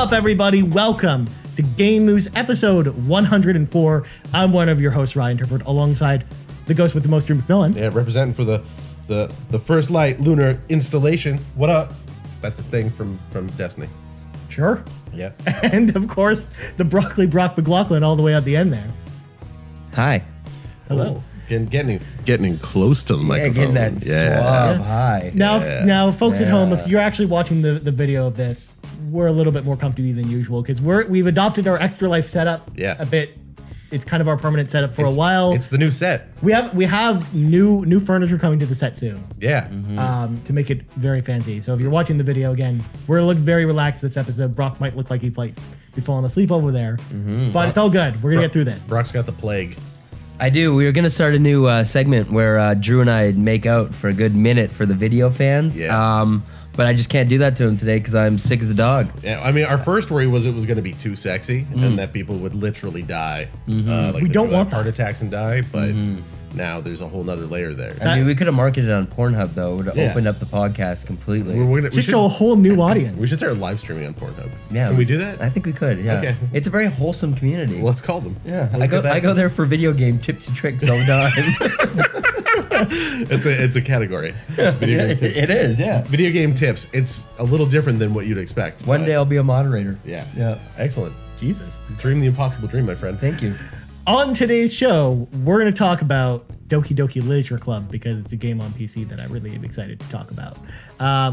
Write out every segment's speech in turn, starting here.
up, everybody? Welcome to Game Moose episode 104. I'm one of your hosts, Ryan Turford, alongside the ghost with the most, Drew McMillan. Yeah, representing for the First Light lunar installation. What up? That's a thing from Destiny. Sure. Yeah. And, of course, the Broccoli Brock McLaughlin all the way at the end there. Hi. Hello. Oh, getting in close to the microphone. Getting that suave hi. Now, folks at home, if you're actually watching the video of this, we're a little bit more comfortable than usual because we've adopted our Extra Life setup a bit. It's kind of our permanent setup for a while. It's the new set. We have new furniture coming to the set soon. Yeah. To make it very fancy. So if you're watching the video again, we're looking very relaxed this episode. Brock might look like he might be falling asleep over there, but it's all good. We're gonna get through this. Brock's got the plague. I do. We were going to start a new segment where Drew and I make out for a good minute for the video fans. Yeah. But I just can't do that to him today because I'm sick as a dog. Yeah, I mean, our first worry was it was going to be too sexy and that people would literally die. Like We don't want heart that. attacks and die, but now there's a whole nother layer there. I mean, we could have marketed it on Pornhub, though. It would have Yeah. opened up the podcast completely. We Just should, show a whole new audience. we should start live streaming on Pornhub. Yeah. Can we do that? I think we could, yeah. Okay. It's a very wholesome community. Well, let's call them. yeah. Let's get that. I go there for video game tips and tricks all the time. It's a category. Video game tips. It is, yeah. Video game tips. It's a little different than what you'd expect. One but day I'll be a moderator. Yeah. Yeah. Excellent. Jesus. Dream the impossible dream, my friend. Thank you. On today's show, we're going to talk about Doki-Doki Literature Club because it's a game on PC that I really am excited to talk about.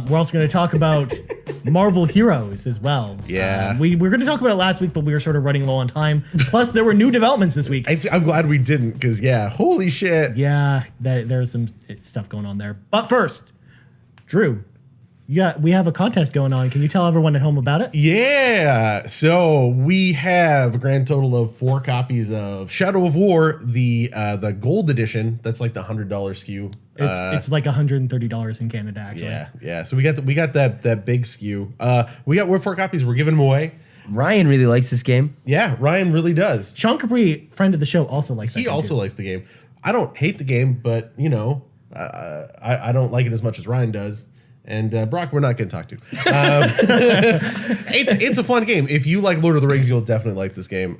We're also going to talk about Marvel Heroes as well. Yeah. We were going to talk about it last week, but we were sort of running low on time. Plus, there were new developments this week. I'm glad we didn't, because holy shit. Yeah, there's some stuff going on there. But first, Drew, we have a contest going on. Can you tell everyone at home about it? Yeah. So we have a grand total of 4 copies of Shadow of War, the gold edition. That's like the $100 SKU. It's like $130 in Canada, actually. Yeah. So we got that big SKU. We're 4 copies. We're giving them away. Ryan really likes this game. Yeah, Ryan really does. Sean Capri, friend of the show, also likes that He game, also too. likes the game. I don't hate the game, but I don't like it as much as Ryan does. And Brock, we're not going to talk to. It's a fun game. If you like Lord of the Rings, you'll definitely like this game.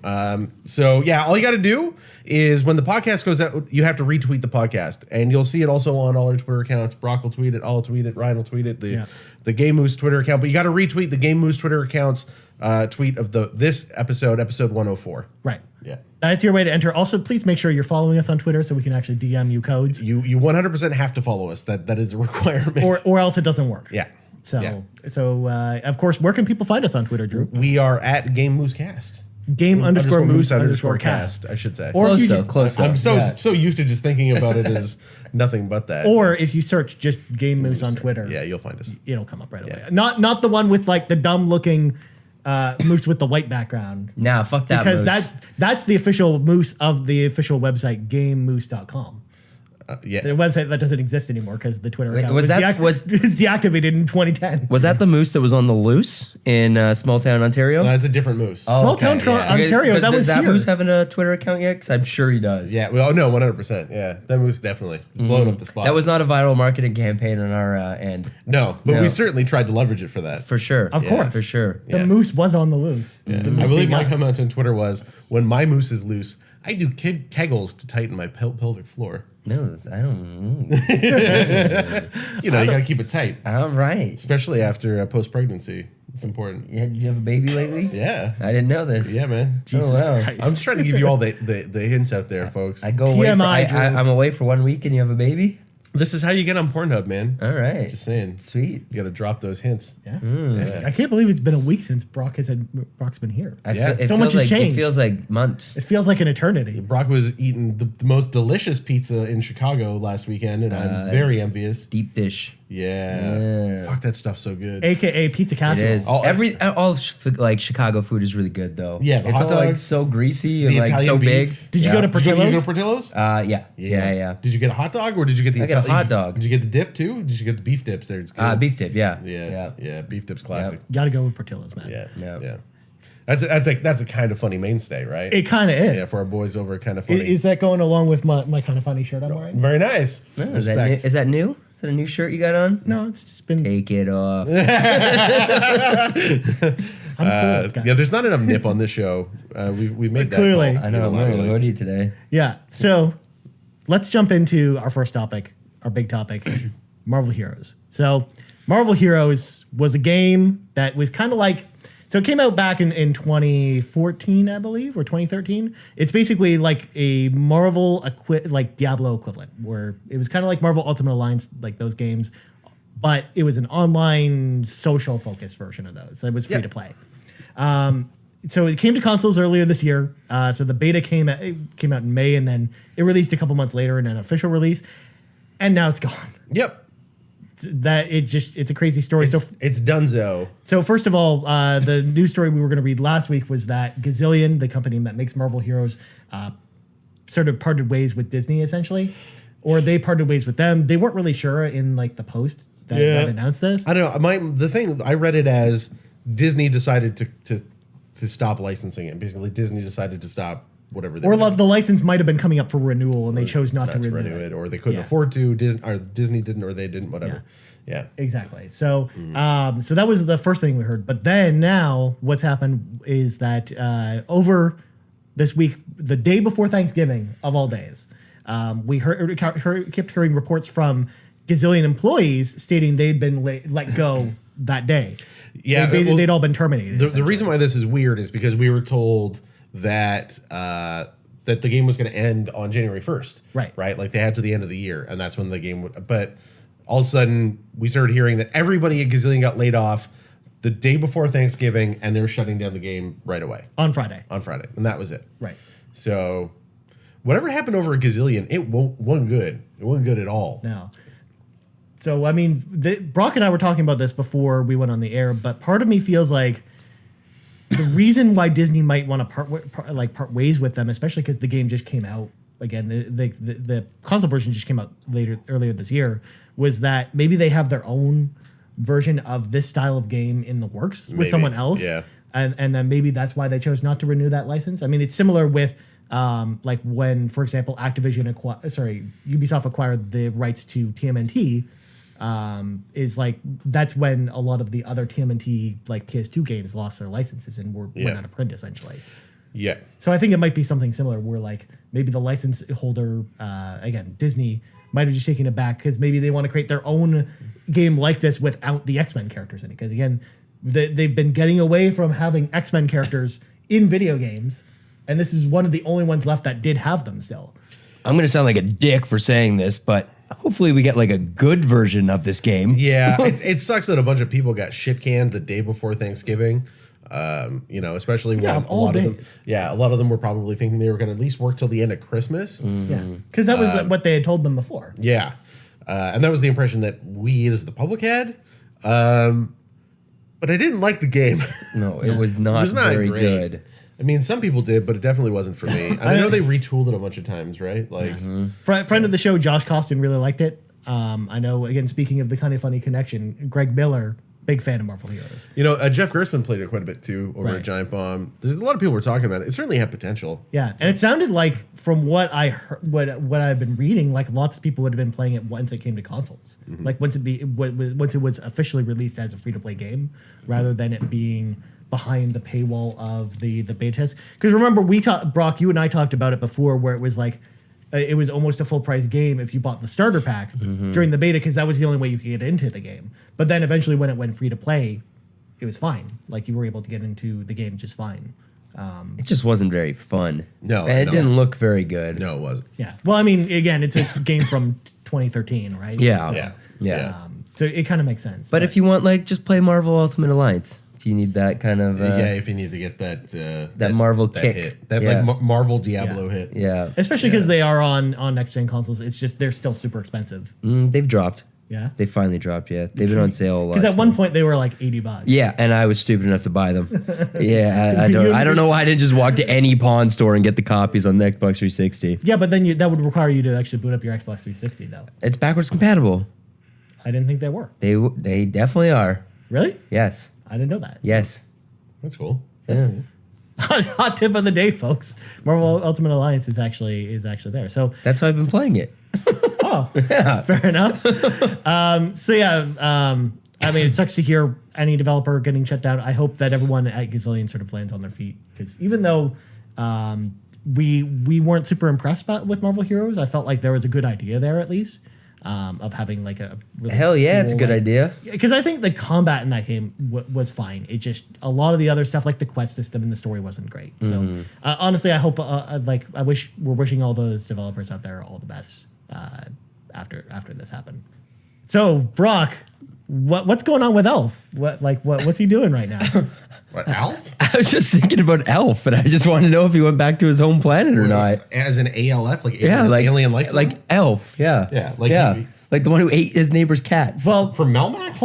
So yeah, all you got to do is when the podcast goes out, you have to retweet the podcast, and you'll see it also on all our Twitter accounts. Brock will tweet it, I'll tweet it, Ryan will tweet it. The Game Moose Twitter account, but you got to retweet the Game Moose Twitter account's tweet of this episode 104. Right. Yeah. That's your way to enter. Also, please make sure you're following us on Twitter so we can actually DM you codes. You 100% have to follow us. That is a requirement. Or else it doesn't work. Yeah. So, Yeah. Of course, where can people find us on Twitter, Drew? We are at Game Moose Cast. Game_moose_cast. I should say. Or if you Close I'm up. so used to just thinking about it as nothing but that. Or if you search just Game Moose on Twitter, Yeah, you'll find us. it'll come up right away. Not the one with like the dumb looking moose with the white background. Nah, fuck that Because moose. that's the official moose of the official website, gamemoose.com. Yeah. The website that doesn't exist anymore because the Twitter account was that- it's deactivated in 2010. Was that the moose that was on the loose in small town Ontario? No, it's a different moose. Small town Ontario, that was Does that here. moose have a Twitter account yet? Because I'm sure he does. Yeah, well, no, 100%. Yeah, that moose definitely blowing up the spot. That was not a viral marketing campaign on our end. no, but No. we certainly tried to leverage it for that. For sure. Of course. For sure. The moose was on the loose. Yeah. The moose I believe being my us. comment on Twitter was, "When my moose is loose, I do kegels to tighten my pelvic floor." No, I don't. You got to keep it tight, All right. especially after post-pregnancy. It's important. Yeah, did you have a baby lately? Yeah. I didn't know this. Yeah, man. Jesus wow. Christ. I'm just trying to give you all the hints out there, folks. I go away. TMI, Drew. I'm away for 1 week and you have a baby? This is how you get on Pornhub, man. All right. Just saying. Sweet. You got to drop those hints. Yeah. I can't believe it's been a week since Brock's been here. Yeah. It So feels much has like, changed. It feels like months. It feels like an eternity. Brock was eating the most delicious pizza in Chicago last weekend, and I'm very envious. Deep dish. Yeah. Fuck, that stuff's so good. AKA pizza It casserole. is. Oh, Like Chicago food is really good though. Yeah, the it's hot all like dogs, so greasy and the like Italian so beef. big. Did you Yeah. go to Did you go to Portillo's? Portillo's? Yeah. Did you get a hot dog or did you get the? I got a hot dog. Did you get the dip too? Did you get the beef dips there? It's good. Beef dip. Yeah. Yeah. Beef dips classic. Gotta go with Portillo's, man. Yeah. That's a kind of funny mainstay, right? It kind of is. Yeah, for our boys over, kind of funny. Is that going along with my kind of funny shirt I'm wearing? Very nice. Is that new? Is that a new shirt you got on? No, it's just been. Take it off. I'm cold, guys. Yeah, there's not enough nip on this show. We've made that Clearly. call I know, I'm wearing a hoodie today. Yeah. So let's jump into our first topic, our big topic, Marvel Heroes. So Marvel Heroes was a game that was kind of like, so it came out back in 2014, I believe, or 2013. It's basically like a Marvel like Diablo equivalent, where it was kind of like Marvel Ultimate Alliance, like those games, but it was an online social focused version of those. So it was free to play. So it came to consoles earlier this year. So the beta came out in May, and then it released a couple months later in an official release, and now it's gone. Yep. It's a crazy story. It's Dunzo. So first of all, the news story we were going to read last week was that Gazillion, the company that makes Marvel Heroes, sort of parted ways with Disney essentially, or they parted ways with them. They weren't really sure in like the post that announced this. I don't know. The thing I read it as Disney decided to stop licensing it. Basically, Disney decided to stop whatever. They Or were doing. the license might have been coming up for renewal, and they chose not to renew it. Or they couldn't Yeah. afford to. Disney didn't, or they didn't. Whatever. Yeah. Exactly. So, so that was the first thing we heard. But then now, what's happened is that over this week, the day before Thanksgiving, of all days, we kept hearing reports from Gazillion employees stating they'd been let go that day. Yeah, they'd all been terminated. The reason why this is weird is because we were told that that the game was going to end on January 1st. Right. Like they had to the end of the year, and that's when the game would. But all of a sudden, we started hearing that everybody at Gazillion got laid off the day before Thanksgiving, and they're shutting down the game right away. On Friday. And that was it. Right. So whatever happened over at Gazillion, it wasn't good. It wasn't good at all. No. So, I mean, Brock and I were talking about this before we went on the air, but part of me feels like the reason why Disney might want to part ways with them, especially because the game just came out again, the console version just came out earlier this year, was that maybe they have their own version of this style of game in the works with someone else. Yeah. And then maybe that's why they chose not to renew that license. I mean, it's similar with like when, for example, Ubisoft acquired the rights to TMNT. Is like that's when a lot of the other TMNT like PS2 games lost their licenses and went out of print essentially. Yeah. So I think it might be something similar where like maybe the license holder, again, Disney might have just taken it back because maybe they want to create their own game like this without the X-Men characters in it. Because again, they've been getting away from having X-Men characters in video games, and this is one of the only ones left that did have them still. I'm going to sound like a dick for saying this, but hopefully we get like a good version of this game. Yeah, it sucks that a bunch of people got shit canned the day before Thanksgiving. Especially when a lot of them were probably thinking they were going to at least work till the end of Christmas. Yeah, because that was what they had told them before. Yeah, and that was the impression that we as the public had. But I didn't like the game. No, it was not very great. good. I mean, some people did, but it definitely wasn't for me. I know they retooled it a bunch of times, right? Like, Friend of the show, Josh Costin, really liked it. I know, again, speaking of the Kind of Funny connection, Greg Miller, big fan of Marvel Heroes. Jeff Gerstmann played it quite a bit too over at Giant Bomb. There's a lot of people were talking about it. It certainly had potential. Yeah, and it sounded like, from what I heard, what I've been reading, like lots of people would have been playing it once it came to consoles. Like once it was officially released as a free to play game, rather than it being behind the paywall of the beta test. Because remember, Brock, you and I talked about it before, where it was like it was almost a full price game if you bought the starter pack during the beta, because that was the only way you could get into the game. But then eventually, when it went free to play, it was fine. Like you were able to get into the game just fine. It just wasn't very fun. No, and it didn't look very good. No, it wasn't. Yeah. Well, I mean, again, it's a game from 2013, right? Yeah. So it kind of makes sense. But if you want, like, just play Marvel Ultimate Alliance. If you need that kind of if you need to get that Marvel that kick, hit. Like Marvel Diablo hit. Yeah, especially because they are on next gen consoles. It's just they're still super expensive. They've dropped. Yeah, they finally dropped. Yeah, they've been on sale a lot. Because at one point they were like $80. Yeah, and I was stupid enough to buy them. I don't know why I didn't just walk to any pawn store and get the copies on the Xbox 360. Yeah, but then that would require you to actually boot up your Xbox 360 though. It's backwards compatible. I didn't think they were. They definitely are. Really? Yes. I didn't know that. Yes. That's cool. That's cool. Hot tip of the day, folks. Marvel Ultimate Alliance is actually there. So that's how I've been playing it. oh, Oh, fair enough. So yeah, I mean, it sucks to hear any developer getting shut down. I hope that everyone at Gazillion sort of lands on their feet, because even though we weren't super impressed with Marvel Heroes, I felt like there was a good idea there at least, of having like a really Hell yeah, it's a cool, good like, idea. because I think the combat in that game was fine. It just, a lot of the other stuff like the quest system and the story wasn't great. So honestly, I hope we're wishing all those developers out there all the best after this happened. So Brock, what's going on with Elf? What's he doing right now? What, Alf? I was just thinking about Elf, and I just wanted to know if he went back to his home planet or not. As an ALF, like Yeah, like alien life, like Elf. Yeah, Yeah, like yeah, he- like the one who ate his neighbor's cats. Well, from Melmac.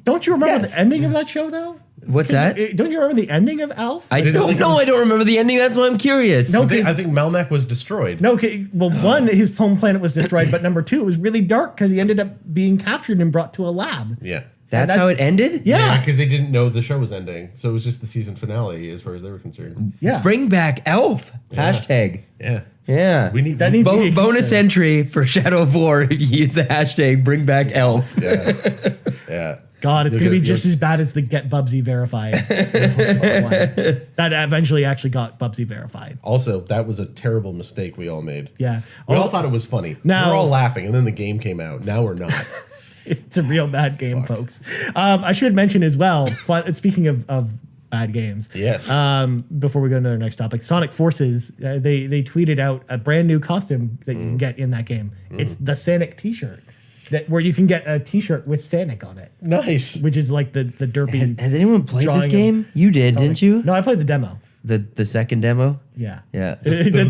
don't you remember Yes. the ending of that show though? What's that? Don't you remember the ending of Alf? I Did it don't like- know. I don't remember the ending. That's why I'm curious. No. I think Melmac was destroyed. No, okay. Well, one, his home planet was destroyed, but number two, it was really dark because he ended up being captured and brought to a lab. Yeah. That's how it ended. Yeah. because they didn't know the show was ending, so it was just the season finale as far as they were concerned. Yeah. Bring back Elf. Yeah. Hashtag. Yeah, Yeah. we need That needs to be a bonus concern. entry for Shadow of War if you use the hashtag Bring Back Elf. Yeah, yeah. God, it's You'll going to be get- just as bad as the Get Bubsy verified. That eventually actually got Bubsy verified. Also, that was a terrible mistake we all made. Yeah. We all thought it was funny. Now- we were all laughing, and then the game came out. Now we're not. It's a real bad game, folks. I should mention as well, speaking of bad games. Yes. Before we go into our next topic, Sonic Forces, they tweeted out a brand new costume that you can get in that game. It's the Sonic t-shirt, where you can get a t-shirt with Sonic on it, Nice. which is like the derpy. Has anyone played Drawing this of game? You did, Sonic. didn't you? No, I played the demo. The second demo? Yeah. Yeah.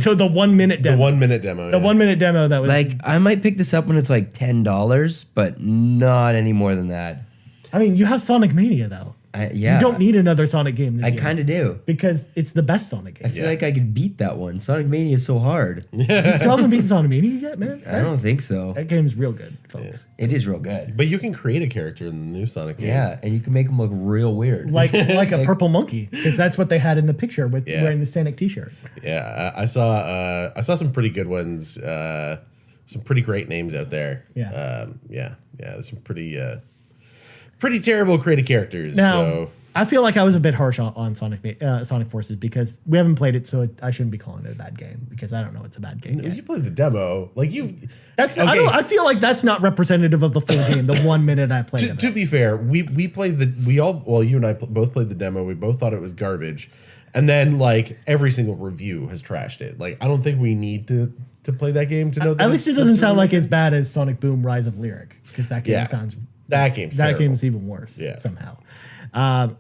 So the 1 minute The demo. 1 minute demo. The 1 minute demo that was Like, I might pick this up when it's like $10, but not any more than that. I mean, you have Sonic Mania though. Yeah. You don't need another Sonic game this I year. kind of do. Because it's the best Sonic I game. feel like I could beat that one. Sonic Mania is so hard. You still haven't beaten Sonic Mania yet, man? I don't think so. That game's real good, folks. It is real good. But you can create a character in the new Sonic game. Yeah, and you can make them look real weird. Like a purple monkey, because that's what they had in the picture with Yeah. wearing the Sonic t-shirt. Yeah, I saw some pretty good ones. Some pretty great names out there. Yeah. Yeah. There's some pretty terrible creative characters. Now, So I feel like I was a bit harsh on Sonic Forces because we haven't played it, so I shouldn't be calling it a bad game because I don't know it's a bad game yet. you played the demo, like you. That's okay. I feel like that's not representative of the full game. The 1 minute I played of To it. be fair, we played you and I both played the demo. We both thought it was garbage, and then like every single review has trashed it. Like I don't think we need to play that game to know. That At least it doesn't sound like as bad as Sonic Boom: Rise of Lyric because that game sounds that game's terrible. game's even worse. Yeah. Somehow.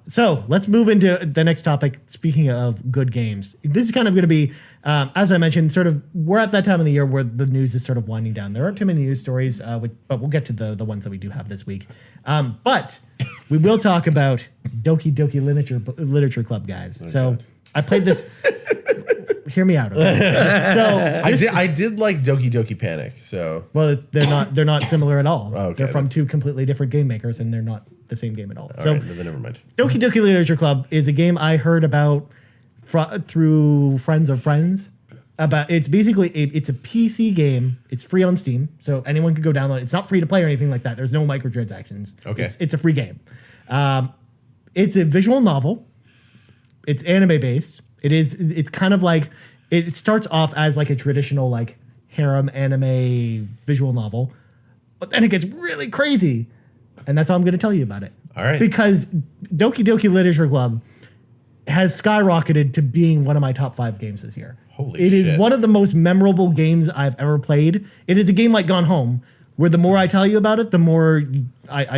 So let's move into the next topic. Speaking of good games, this is kind of going to be, as I mentioned, sort of we're at that time of the year where the news is sort of winding down. There aren't too many news stories, but we'll get to the ones that we do have this week. But we will talk about Doki-Doki Literature Club, guys. So I played this. Hear me out. Okay? So I did like Doki-Doki Panic. So well, they're not similar at all. Okay, They're from then. two completely different game makers, and they're not the same game at all. all So right, then never mind. Doki-Doki Literature Club is a game I heard about through friends of friends. It's basically it's a PC game. It's free on Steam, so anyone can go download it. It's not free to play or anything like that. There's no microtransactions. Okay. It's a free game. It's a visual novel. It's anime based. It's kind of like it starts off as like a traditional like harem anime visual novel, but then it gets really crazy, and that's all I'm going to tell you about it. All right. Because Doki-Doki Literature Club has skyrocketed to being one of my top 5 games this year. Holy It is shit. one of the most memorable games I've ever played. It is a game like Gone Home, where the more I tell you about it, the more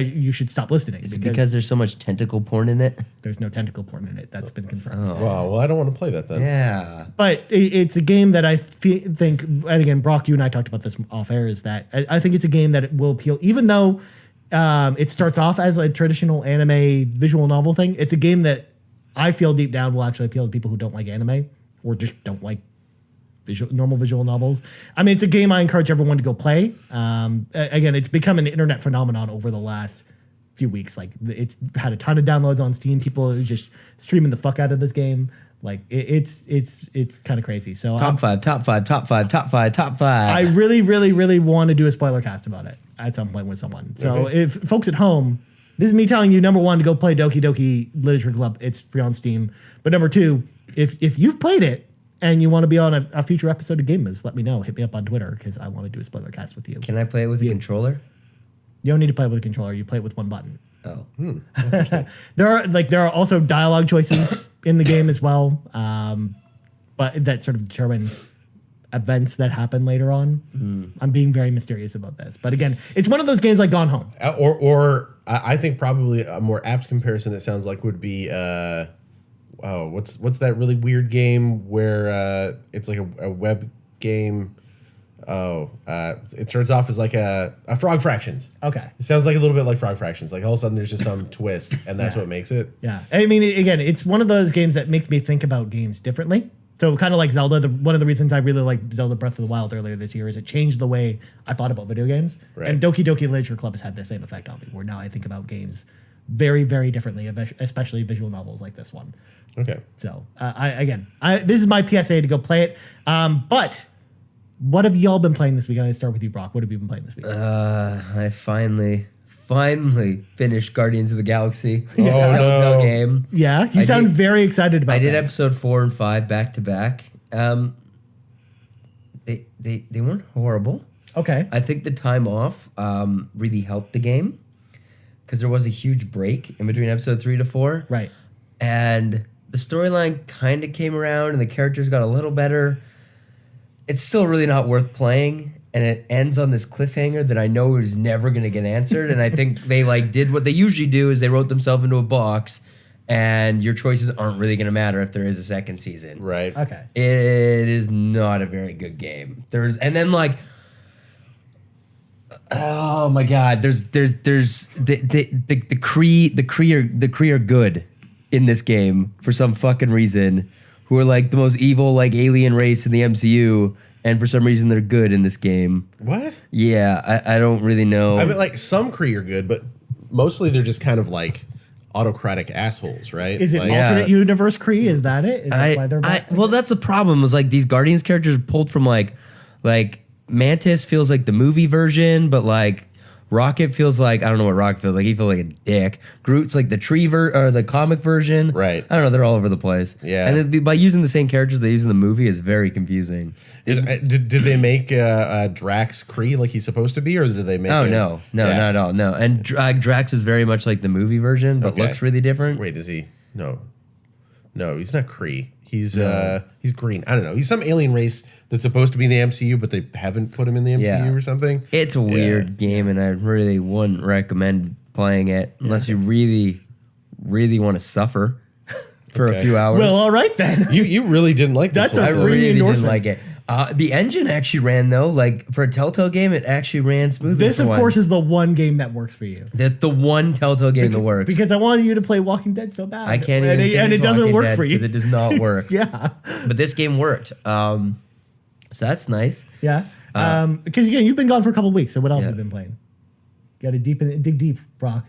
you should stop listening. Is it because there's so much tentacle porn in it? there's no tentacle porn in it. That's been confirmed. Wow. Well, I don't want to play that then. Yeah. But it's a game that I think, and again, Brock, you and I talked about this off air, is that I think it's a game that will appeal, even though it starts off as a traditional anime visual novel thing. It's a game that I feel deep down will actually appeal to people who don't like anime or just don't like normal visual novels. I mean, it's a game I encourage everyone to go play. Again, it's become an internet phenomenon over the last few weeks. Like it's had a ton of downloads on Steam. People are just streaming the fuck out of this game. Like it's kind of crazy. So Top five. I really, really, really want to do a spoiler cast about it at some point with someone. So if folks at home, this is me telling you, number one, to go play Doki-Doki Literature Club. It's free on Steam. But number two, if you've played it and you want to be on a future episode of Game Moves, let me know. Hit me up on Twitter because I want to do a spoiler cast with you. Can I play it with a controller? You don't need to play it with a controller. You play it with one button. Oh. There are also dialogue choices in the game as well, but that sort of determine events that happen later on. I'm being very mysterious about this, but again, it's one of those games like Gone Home. Or I think probably a more apt comparison, it sounds like, would be what's that really weird game where it's like a web game. It starts off as like a Frog Fractions. Okay. It sounds like a little bit like Frog Fractions. Like all of a sudden there's just some twist, and that's what makes it. Yeah. I mean, again, it's one of those games that makes me think about games differently. So kind of like Zelda, one of the reasons I really liked Zelda Breath of the Wild earlier this year is it changed the way I thought about video games. Right. And Doki-Doki Literature Club has had the same effect on me, where now I think about games very, very differently, especially visual novels like this one. Okay. So, this is my PSA to go play it. But what have y'all been playing this week? I'm going to start with you, Brock. What have you been playing this week? I finally finished Guardians of the Galaxy. Telltale game. Yeah, you sound very excited about it. I did episode 4 and 5 back to back. They weren't horrible. Okay. I think the time off really helped the game because there was a huge break in between episode 3 to 4. Right. And the storyline kind of came around and the characters got a little better. It's still really not worth playing, and it ends on this cliffhanger that I know is never going to get answered. And I think they did what they usually do is they wrote themselves into a box, and your choices aren't really going to matter if there is a second season. Right. Okay. It is not a very good game. Oh my God, there's the Kree are good in this game for some fucking reason, who are like the most evil alien race in the MCU, and for some reason they're good in this game. What? Yeah, I don't really know. I mean, some Kree are good, but mostly they're just kind of like autocratic assholes, right? Is it alternate universe Kree? Is that it? Is that why they're bad? Well, that's the problem. Was these Guardians characters pulled from like Mantis feels like the movie version, but Rocket feels like, I don't know what Rocket feels like. He feels like a dick. Groot's like the or the comic version. Right. I don't know. They're all over the place. Yeah. And by using the same characters they use in the movie is very confusing. Did they make Drax Kree like he's supposed to be, or did they make? Oh no, not at all. No, and Drax is very much like the movie version, but looks really different. Wait, is he? No, he's not Kree. He's green. I don't know. He's some alien race that's supposed to be in the MCU, but they haven't put him in the MCU or something. It's a weird game, and I really wouldn't recommend playing it unless you really, really want to suffer for a few hours. Well, all right then. You really didn't like this. That's one. a I free really endorsement. didn't like it. The engine actually ran though, for a Telltale game, it actually ran smoothly. This, of course, is the one game that works for you. That's the one Telltale game that works. Because I wanted you to play Walking Dead so bad. I can't even. And it doesn't work for you. Because it does not work. Yeah. But this game worked. So that's nice. Yeah. Because again, you've been gone for a couple of weeks. So what else have you been playing? Got to dig deep, Brock.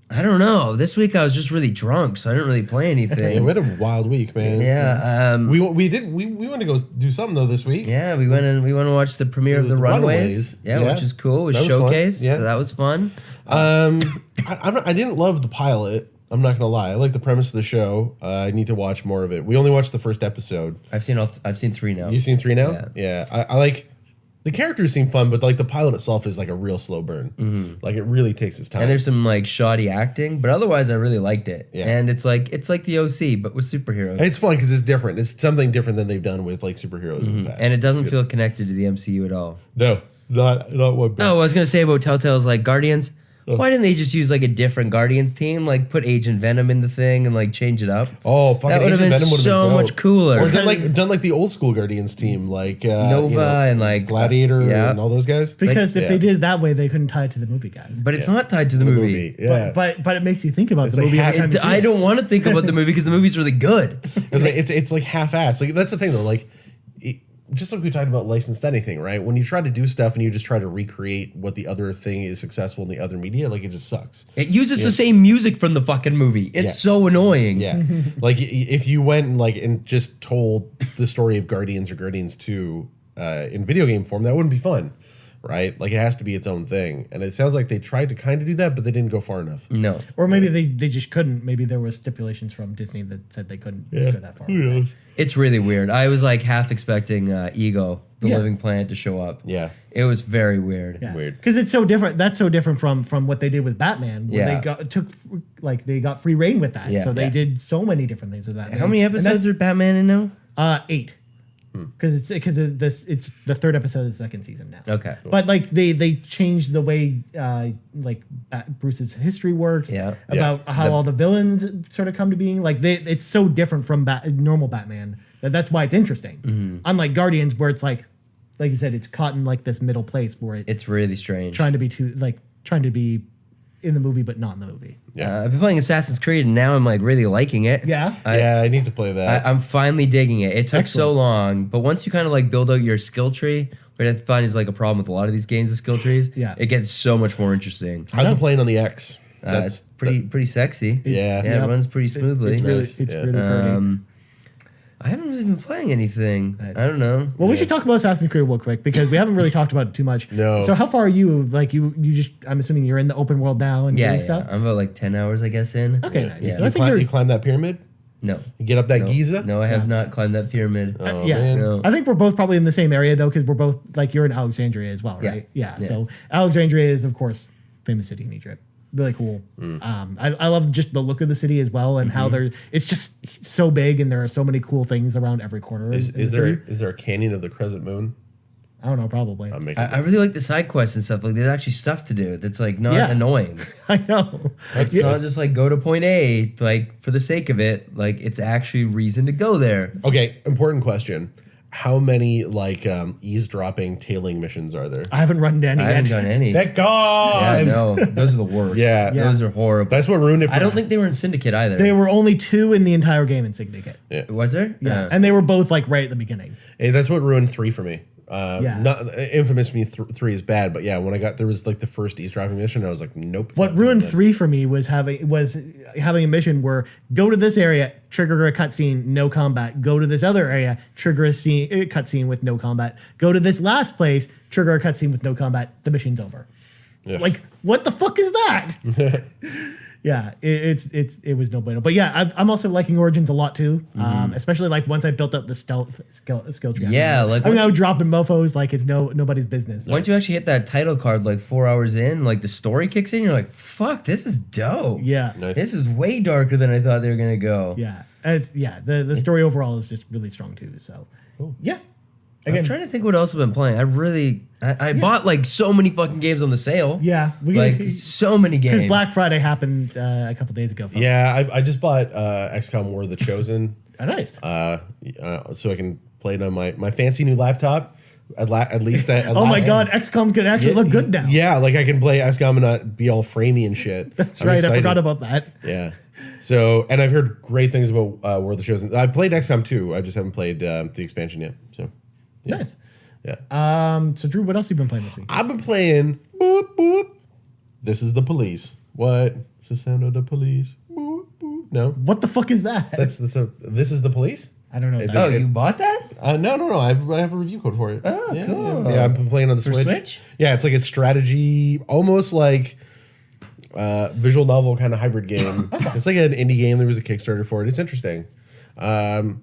I don't know. This week I was just really drunk, so I didn't really play anything. Yeah, we had a wild week, man. Yeah. We went to go do something though this week. Yeah, we went to watch the premiere of the Runaways. Yeah, which is cool. It was Showcase, so that was fun. I didn't love the pilot. I'm not gonna lie. I like the premise of the show. I need to watch more of it. We only watched the first episode. I've seen 3 now. You've seen 3 now? Yeah. I like the characters seem fun, but the pilot itself is like a real slow burn. Mm-hmm. Like it really takes its time. And there's some shoddy acting, but otherwise I really liked it. Yeah. And it's like the OC, but with superheroes. And it's fun because it's different. It's something different than they've done with superheroes in the past. And it doesn't feel connected to the MCU at all. No, not one bit. Oh, I was gonna say about Telltale's Guardians. Why didn't they just use a different Guardians team? Put Agent Venom in the thing and change it up. Oh, fucking that would have been Venom so much cooler. Or done the old school Guardians team, Nova and Gladiator and all those guys. Because if they did it that way, they couldn't tie it to the movie, guys. But it's not tied to the movie. Yeah. But it makes you think about the movie. I don't want to think about the movie because the movie's really good. It's half-assed. That's the thing though. just like we talked about licensed anything, right? When you try to do stuff and you just try to recreate what the other thing is successful in the other media, like it just sucks. It uses the same music from the fucking movie. It's so annoying. Yeah. Like if you went and just told the story of Guardians or Guardians 2 in video game form, that wouldn't be fun, right? Like it has to be its own thing. And it sounds like they tried to kind of do that, but they didn't go far enough. No. Or maybe they just couldn't. Maybe there was stipulations from Disney that said they couldn't go that far. Who knows? It's really weird. I was like half expecting Ego, the Yeah. living planet, to show up. Yeah. It was very weird. Yeah. Weird. Because it's so different. That's so different from what they did with Batman. Where Yeah. they got free reign with that. Yeah. So they Yeah. did so many different things with that. How many episodes are Batman in now? 8. Because it's the third episode of the second season now. Okay. But like they changed the way Bruce's history works. Yeah. About how all the villains sort of come to being. Like it's so different from normal Batman that's why it's interesting. Unlike Guardians, where it's like you said, it's caught in like this middle place where It's really strange. trying to be in the movie but not in the movie. Yeah. I've been playing Assassin's Creed and now I'm like really liking it. Yeah. I need to play that. I'm finally digging it. It took so Excellent. long, but once you kind of like build out your skill tree, which I find is like a problem with a lot of these games of skill trees, Yeah. it gets so much more interesting. How's it playing on the X? It's pretty sexy. Yeah. Yeah, it runs pretty smoothly. It's really, Nice. it's Yeah. really pretty. I haven't really been playing anything. Nice. I don't know. Well, we should talk about Assassin's Creed real quick because we haven't really talked about it too much. No. So how far are you? Like you just I'm assuming you're in the open world now and Yeah, doing yeah. stuff. I'm about like 10 hours, I guess, in. Okay, nice. Yeah. So I think you're. You climb that pyramid? No. You get up that No. Giza? No, I have Yeah. not climbed that pyramid. Oh, Yeah. man. No. I think we're both probably in the same area though, because we're both like you're in Alexandria as well, Yeah. right? Yeah. Yeah. So Alexandria is of course famous city in Egypt. Really cool. I love just the look of the city as well and how it's just so big and there are so many cool things around every corner. Is in the there city. a canyon of the crescent moon? I don't know, probably. I'm making I really like the side quests and stuff. Like, there's actually stuff to do that's like not Yeah. annoying. I know. It's not just like go to point A, like for the sake of it. Like, it's actually reason to go there. Okay, important question. How many eavesdropping tailing missions are there? I haven't run to any I haven't yet. done any. Thank God. Yeah, no, those are the worst. Yeah. Yeah. Those are horrible. That's what ruined it for I don't think they were in Syndicate either. There were only 2 in the entire game in Syndicate. Was there? Yeah. And they were both like right at the beginning. That's what ruined 3 for me. Yeah. Not Infamous me 3 is bad, but yeah, when there was like the first eavesdropping mission, I was like, nope. What not ruined doing this. 3 for me was having a mission where go to this area, trigger a cutscene, no combat. Go to this other area, trigger a cutscene with no combat. Go to this last place, trigger a cutscene with no combat. The mission's over. Yeah. Like, what the fuck is that? Yeah, it was no bueno. But yeah, I'm also liking Origins a lot too. Especially like once I built up the stealth skill tree. Yeah, like I'm once now dropping mofos like it's nobody's business. Once you actually hit that title card, like 4 hours in, like the story kicks in, you're like, fuck, this is dope. Yeah. Nice. This is way darker than I thought they were gonna go. Yeah. And the story overall is just really strong too. So yeah. I'm Again, trying to think what else I've been playing. I bought like so many fucking games on the sale. yeah, Like so many games. because Black Friday happened a couple days ago. Folks. Yeah, I just bought XCOM War of the Chosen Oh, nice. so I can play it on my fancy new laptop. At least Oh my God, XCOM can actually look good now. Yeah, like I can play XCOM and not be all framey and shit. That's I'm right. excited. I forgot about that. Yeah. So, and I've heard great things about War of the Chosen. I played XCOM 2. I just haven't played the expansion yet. So, yeah. Nice. Yeah. So Drew, what else have you been playing this week? I've been playing boop boop. This is the police. What? It's the sound of the police. Boop boop. No. What the fuck is that? This is the police? I don't know. It's That. Oh, you bought that? No. I have a review code for it. Oh, yeah, cool. Yeah, I've been playing on the For Switch. Switch? Yeah, it's like a strategy, almost like visual novel kind of hybrid game. It's like an indie game. There was a Kickstarter for it. It's interesting. I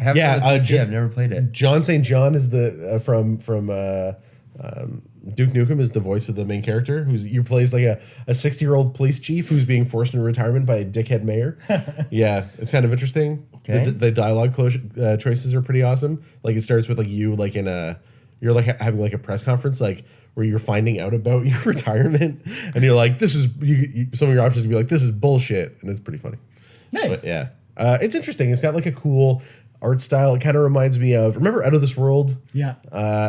haven't Yeah, played the PC. Jo- I've never played it. John St. John is the from Duke Nukem is the voice of the main character. You plays like a 60-year-old police chief who's being forced into retirement by a dickhead mayor. Yeah, it's kind of interesting. Okay. The dialogue choices are pretty awesome. Like it starts with like you like you're like having like a press conference like where you're finding out about your retirement and you're like this is some of your options would be like this is bullshit and it's pretty funny. Nice. But yeah, it's interesting. It's got like a cool art style. It kind of reminds me of remember Out of This World. Yeah.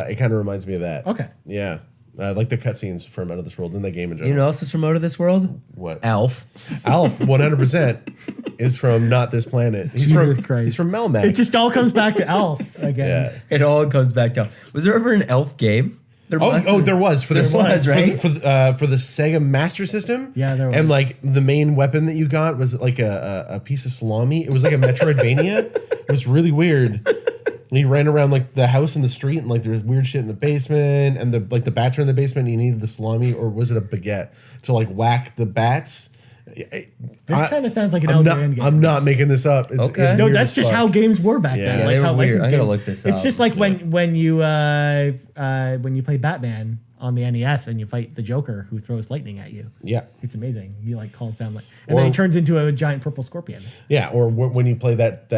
It kind of reminds me of that. Okay. Yeah. Like the cutscenes from Out of This World in the game in general. You know what else is from Out of This World? What? Alf. Alf, 100%. is from not this planet. He's Jesus from Christ. He's from Melmac. It just all comes back to Elf again. yeah. It all comes back down. Was there ever an elf game? There must have- There was for the There was, right? for the Sega Master System. Yeah, there was. And like the main weapon that you got was like a piece of salami. It was like a Metroidvania. It was really weird. And you ran around like the house in the street, and like there was weird shit in the basement, and the bats were in the basement. And you needed the salami, or was it a baguette to like whack the bats? This kind of sounds like an I'm not, LJN game. I'm not making this up. It's, Okay. it's No, weird that's as just fuck. how games were back Yeah. then. Yeah, Like they how were weird. licensed I gotta games- look this It's up. just like when you play Batman on the NES and you fight the Joker who throws lightning at you. Yeah. It's amazing. He like calls down and Or- then he turns into a giant purple scorpion. Yeah, or when you play that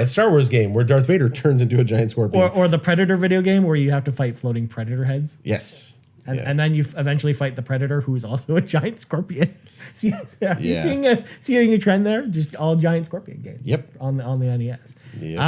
Star Wars game where Darth Vader turns into a giant scorpion. Or the Predator video game where you have to fight floating predator heads. Yes. And, Yeah. and then you eventually fight the Predator, who is also a giant scorpion. Are you Yeah. seeing a trend there? Just all giant scorpion games. Yep. On the NES. Yep.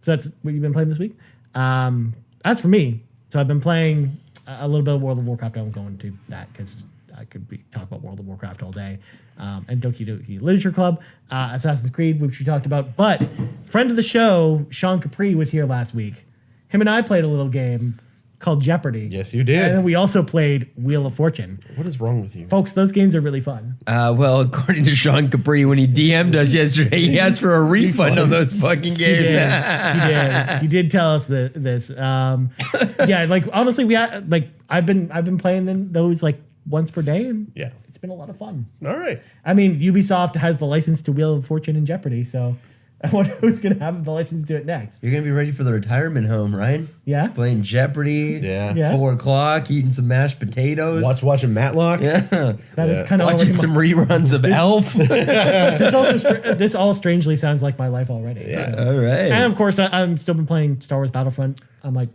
So that's what you've been playing this week. As for me, so I've been playing a little bit of World of Warcraft. I won't go into that because I could talk about World of Warcraft all day. And Doki-Doki Literature Club, Assassin's Creed, which we talked about. But friend of the show, Sean Capri, was here last week. Him and I played a little game called Jeopardy. Yes, you did. And then we also played Wheel of Fortune. What is wrong with you? Folks, those games are really fun. Well, according to Sean Capri, when he DM'd us yesterday, he asked for a refund on those fucking games. He did tell us this. Yeah, like honestly, I've been playing those like once per day, and Yeah. it's been a lot of fun. All right. I mean, Ubisoft has the license to Wheel of Fortune and Jeopardy, so I wonder who's gonna have the license to do it next. You're gonna be ready for the retirement home, Ryan? Yeah. Playing Jeopardy. Yeah. Yeah. 4:00, eating some mashed potatoes. Watching Matlock. Yeah. That Yeah. is kind of Watching some reruns of Elf. this all strangely sounds like my life already. Yeah. So. All right. And of course, I'm still been playing Star Wars Battlefront. I'm like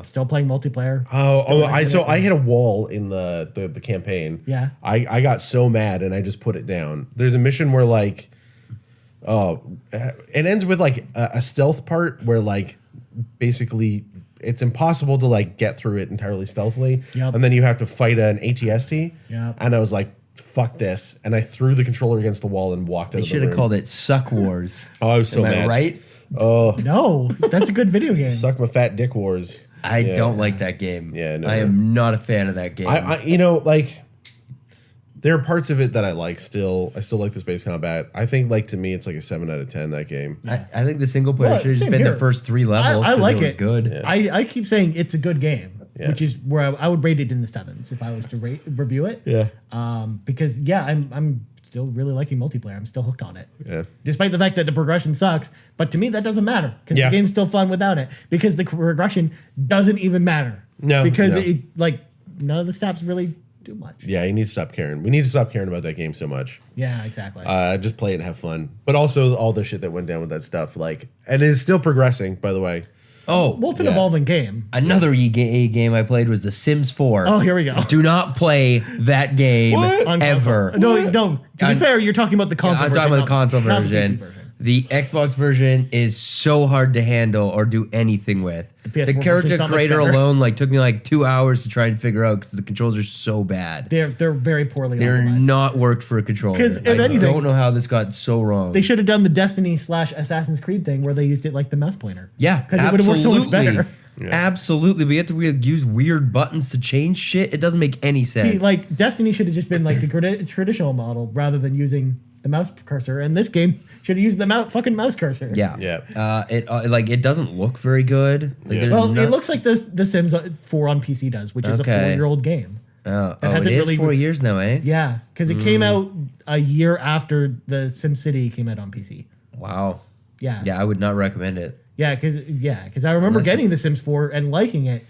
still playing multiplayer. I hit a wall in the campaign. Yeah. I got so mad and I just put it down. There's a mission where like it ends with like a stealth part where like basically it's impossible to like get through it entirely stealthily. Yep. And then you have to fight an ATST. Yep. And I was like, fuck this. And I threw the controller against the wall and walked out They of the should have room. called it Suck Wars. Oh, I was so Am I mad. right? Oh, No, that's a good video game. suck my fat dick wars. I Yeah. don't like that game. Yeah, no, I no. am not a fan of that game. I you know, like there are parts of it that I like still. I still like the space combat. I think like to me it's like a 7 out of 10, that game. I think the single player Well, should have just same been here. the first 3 levels. I 'cause like they were it. Good. I keep saying it's a good game, Yeah. which is where I would rate it in the 7s if I was to review it. Yeah. Because I'm still really liking multiplayer. I'm still hooked on it. Yeah. Despite the fact that the progression sucks, but to me that doesn't matter because Yeah. the game's still fun without it. Because the progression doesn't even matter. No, Because no. it like none of the steps really do much. Yeah, you need to stop caring. We need to stop caring about that game so much. Yeah, exactly. Just play it and have fun. But also all the shit that went down with that stuff. Like, and it's still progressing, by the way. Oh, well, it's an yeah. evolving game. another game I played was The Sims 4. Oh, here we go. Do not play that game On ever. console. No. To be On- fair, you're talking about the console. I'm version, talking about the console not the PC version. The Xbox version is so hard to handle or do anything with. The The, PS4 character version's not much creator better. alone took me 2 hours to try and figure out because the controls are so bad. They're very poorly They're optimized. not worked for a controller. 'Cause if I anything- don't know how this got so wrong. They should have done the Destiny / Assassin's Creed thing where they used it like the mouse pointer. Yeah, because it would have worked so much better. Yeah. Absolutely, but you have to use weird buttons to change shit. It doesn't make any sense. See, like Destiny should have just been like the traditional model rather than using the mouse cursor. And this game should have used the fucking mouse cursor. yeah, Yeah. It doesn't look very good. Like, Yeah. there's Well, no- it looks like the Sims 4 on PC does, which is a Okay. 4-year-old game. Oh, that it hasn't is really- 4 years now, eh? Yeah, because it came out a year after the SimCity came out on PC. Wow. Yeah, Yeah, I would not recommend it. yeah, because I remember Unless- getting the Sims 4 and liking it,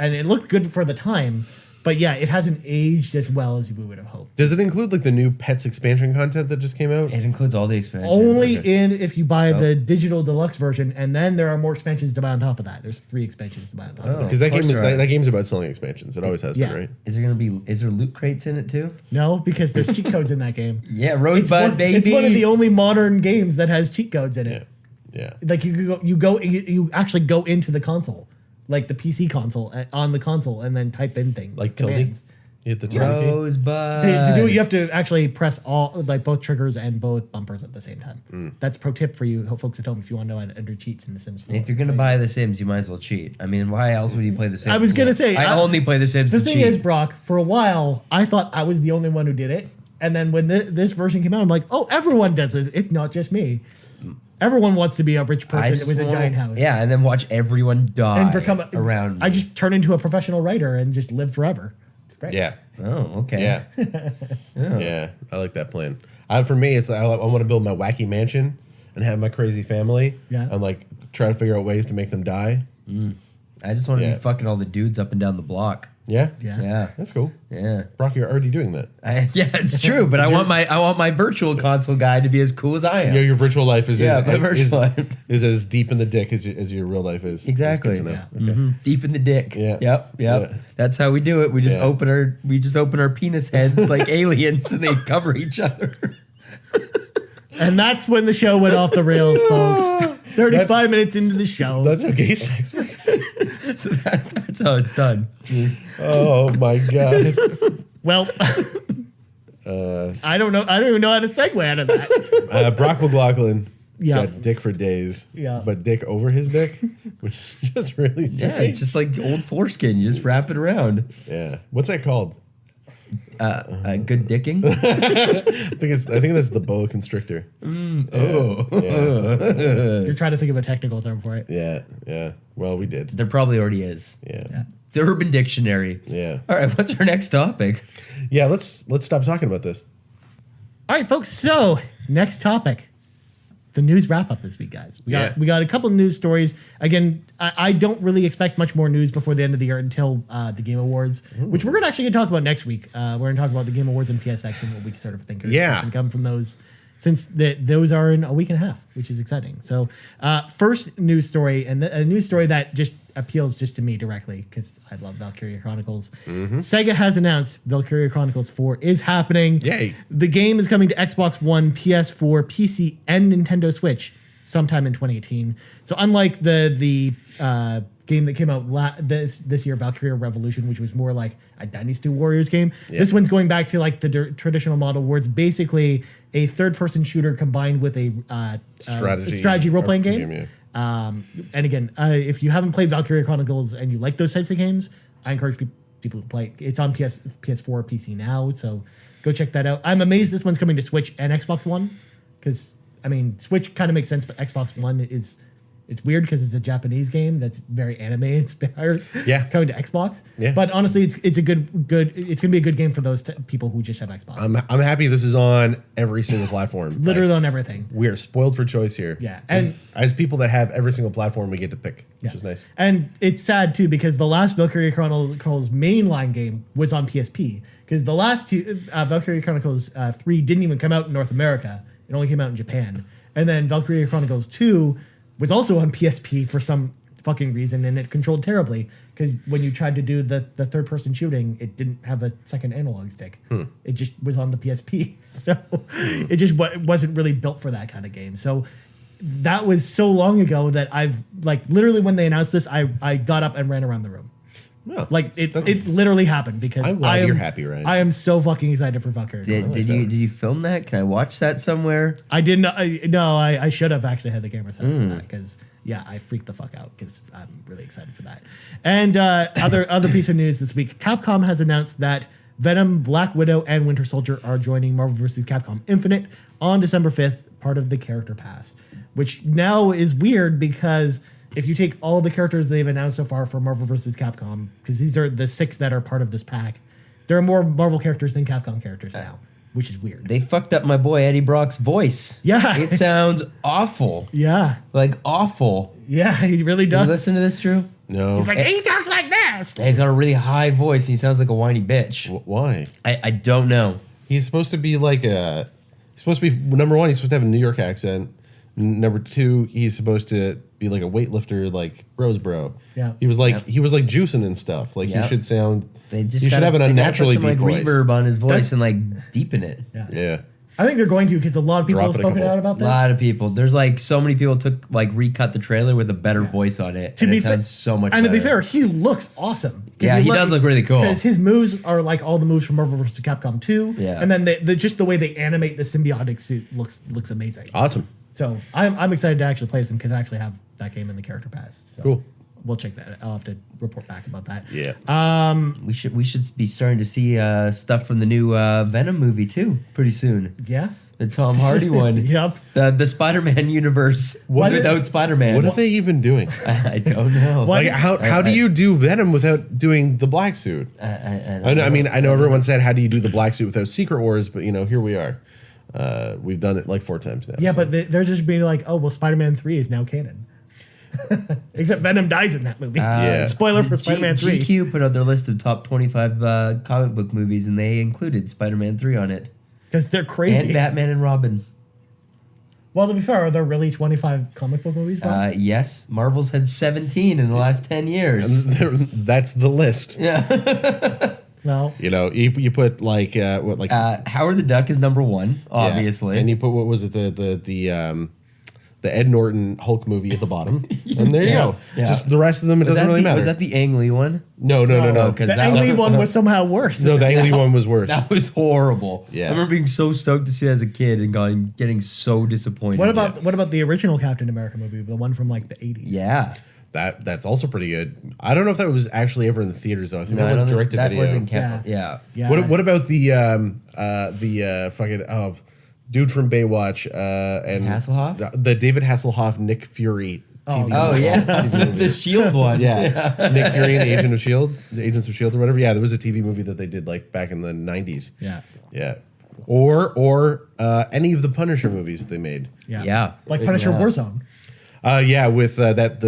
and it looked good for the time. But yeah, it hasn't aged as well as we would have hoped. Does it include like the new Pets expansion content that just came out? It includes all the expansions. Only Okay. in if you buy the digital deluxe version, and then there are more expansions to buy on top of that. There's 3 expansions to buy on top of that. Because that Of course game there are. that game's about selling expansions. It always has Yeah. been, right? Is there loot crates in it too? No, because there's cheat codes in that game. Yeah, It's Rosebud, baby. it's one of the only modern games that has cheat codes in it. Yeah. Like you actually go into the console, like the PC console on the console, and then type in things Like Tilde? commands. You hit the time key. Rosebud. To do it, you have to actually press both triggers and both bumpers at the same time. That's pro tip for you folks at home if you want to know how to enter cheats in The Sims 4. If you're gonna buy The Sims, you might as well cheat. I mean, why else would you play The Sims? I was gonna say, I only play The Sims The to thing cheat. is, Brock, for a while, I thought I was the only one who did it. And then when this version came out, I'm like, oh, everyone does this. It's not just me. Everyone wants to be a rich person with a giant house. Yeah, and then watch everyone die And become around me. I just turn into a professional writer and just live forever. It's great. Yeah. Oh, okay. Yeah. Yeah. I like that plan. For me, it's I want to build my wacky mansion and have my crazy family. Yeah. And like try to figure out ways to make them die. I just want to Yeah. be fucking all the dudes up and down the block. Yeah. Yeah. Yeah. That's cool. Yeah. Brock, you're already doing that. Yeah, it's true, but I want my virtual console guy to be as cool as I am. Your virtual life is Yeah, my virtual life. is as deep in the dick as your real life is. Exactly. That's good to Yeah. know. Okay. Deep in the dick. Yeah. Yep. Yeah. That's how we do it. We just Yeah. open our penis heads like aliens, and they cover each other. And that's when the show went off the rails, folks. 35 minutes into the show. That's how gay sex works. So that's how it's done. Oh my god. Well, I don't know. I don't even know how to segue out of that. Brock McLaughlin Yeah. got dick for days. Yeah. But dick over his dick, which is just really Yeah, strange. it's just like old foreskin. You just wrap it around. Yeah. What's that called? Good dicking. I think that's the boa constrictor. Oh. Yeah. You're trying to think of a technical term for it. Yeah. Yeah. Well, we did. There probably already is. Yeah. Yeah. The Urban Dictionary. Yeah. All right, what's our next topic? Yeah. Let's stop talking about this. All right, folks. So next topic, the news wrap up this week, guys. We got a couple of news stories. Again, I don't really expect much more news before the end of the year until the Game Awards, which we're actually going to talk about next week. We're going to talk about the Game Awards and PSX and what we sort of think can come from those, since those are in a week and a half, which is exciting. So first news story, and a news story that just appeals just to me directly because I love Valkyria Chronicles. Sega has announced Valkyria Chronicles 4 is happening. Yay. The game is coming to Xbox One, PS4, PC, and Nintendo Switch sometime in 2018. So unlike the game that came out this year, Valkyria Revolution, which was more like a Dynasty Warriors game, this one's going back to like the traditional model where it's basically a third-person shooter combined with a strategy role-playing game. Yeah. And again, if you haven't played Valkyria Chronicles and you like those types of games, I encourage people to play it. It's on PS4, PC now, so go check that out. I'm amazed this one's coming to Switch and Xbox One, because I mean, Switch kind of makes sense, but Xbox One it's weird because it's a Japanese game that's very anime inspired. Yeah. Coming to Xbox. Yeah. But honestly, it's a good it's gonna be a good game for those people who just have Xbox. I'm happy this is on every single platform. Literally Like, on everything. we are spoiled for choice here. Yeah, As, and- as people that have every single platform, we get to pick, which Yeah. is nice. And it's sad too because the last Valkyria Chronicles mainline game was on PSP, because the last two Valkyria Chronicles 3 didn't even come out in North America. It only came out in Japan. And then Valkyria Chronicles 2 was also on PSP for some fucking reason, and it controlled terribly because when you tried to do the third person shooting, it didn't have a second analog stick. It just was on the PSP. So it just wasn't really built for that kind of game. So that was so long ago that I've like literally when they announced this, I got up and ran around the room. No, Like it literally happened because I'm glad you're happy, Ryan. I am so fucking excited for Valkyria. Did you film that? Can I watch that somewhere? I didn't. I should have actually had the camera set up for that because I freaked the fuck out because I'm really excited for that. And other piece of news this week: Capcom has announced that Venom, Black Widow, and Winter Soldier are joining Marvel vs. Capcom Infinite on December 5th, part of the Character Pass, which now is weird because if you take all the characters they've announced so far for Marvel vs. Capcom, because these are the 6 that are part of this pack, there are more Marvel characters than Capcom characters now, which is weird. They fucked up my boy Eddie Brock's voice. Yeah. It sounds awful. Yeah. Like awful. Yeah, he really Did you does. listen to this, Drew? No. He's like, he talks like this. He's got a really high voice and he sounds like a whiny bitch. Why? I don't know. He's supposed to be like he's supposed to be, number one, he's supposed to have a New York accent. Number two, he's supposed to be like a weightlifter, like Bros Bro. Yeah. He was like juicing and stuff. Like Yep. he should sound. They just he should have an unnaturally put some, deep like, voice. reverb on his voice That's- and like deepen it. Yeah. Yeah. I think they're going to because a lot of people Drop have it a spoken couple. out about A this. lot of people. There's like so many people recut the trailer with a better voice on it. To And be it fair- sounds so much And better. to be fair, he looks awesome. Yeah, he does look really cool. Because his moves are like all the moves from Marvel vs. Capcom 2. Yeah. And then just the way they animate the symbiotic suit looks amazing. Awesome. So I'm excited to actually play them because I actually have that game in the character pass. So Cool. We'll check that. I'll have to report back about that. Yeah. We should be starting to see stuff from the new Venom movie too pretty soon. Yeah. The Tom Hardy one. Yep. The Spider-Man universe without Spider-Man. What are they even doing? I don't know. What? Like how do you do Venom without doing the black suit? I know everyone said how do you do the black suit without Secret Wars, but here we are. We've done it like 4 times now. Yeah, so. but they're just being like, oh, well, Spider-Man 3 is now canon. Except Venom dies in that movie. Yeah. Spoiler for Spider-Man 3. GQ put out their list of top 25 comic book movies, and they included Spider-Man 3 on it. Because they're crazy. And Batman and Robin. Well, to be fair, are there really 25 comic book movies? Bob? Yes, Marvel's had 17 in the last 10 years. That's the list. Yeah. Well, You put like Howard the Duck is number 1, obviously. Yeah. And you put what was it the Ed Norton Hulk movie at the bottom, and there you go. Yeah. Just the rest of them, it doesn't really matter. Was that the Ang Lee one? No. because the that Ang Lee one was somehow worse. No, the Ang Lee one was worse. That was horrible. Yeah. I remember being so stoked to see it as a kid and getting so disappointed. What about the original Captain America movie, the one from like the 80s? Yeah. That's also pretty good. I don't know if that was actually ever in the theaters though. I think No, I that don't was think direct to that video. wasn't kept. Yeah. Yeah. What about the fucking dude from Baywatch and Hasselhoff? the David Hasselhoff Nick Fury TV Oh movie. yeah, the Shield one. Yeah. Nick Fury and the Agents of Shield or whatever. Yeah, there was a TV movie that they did like back in the 90s. Yeah. Yeah. Or any of the Punisher movies that they made. Yeah. Yeah. Like Punisher Yeah. Warzone. Yeah, with they had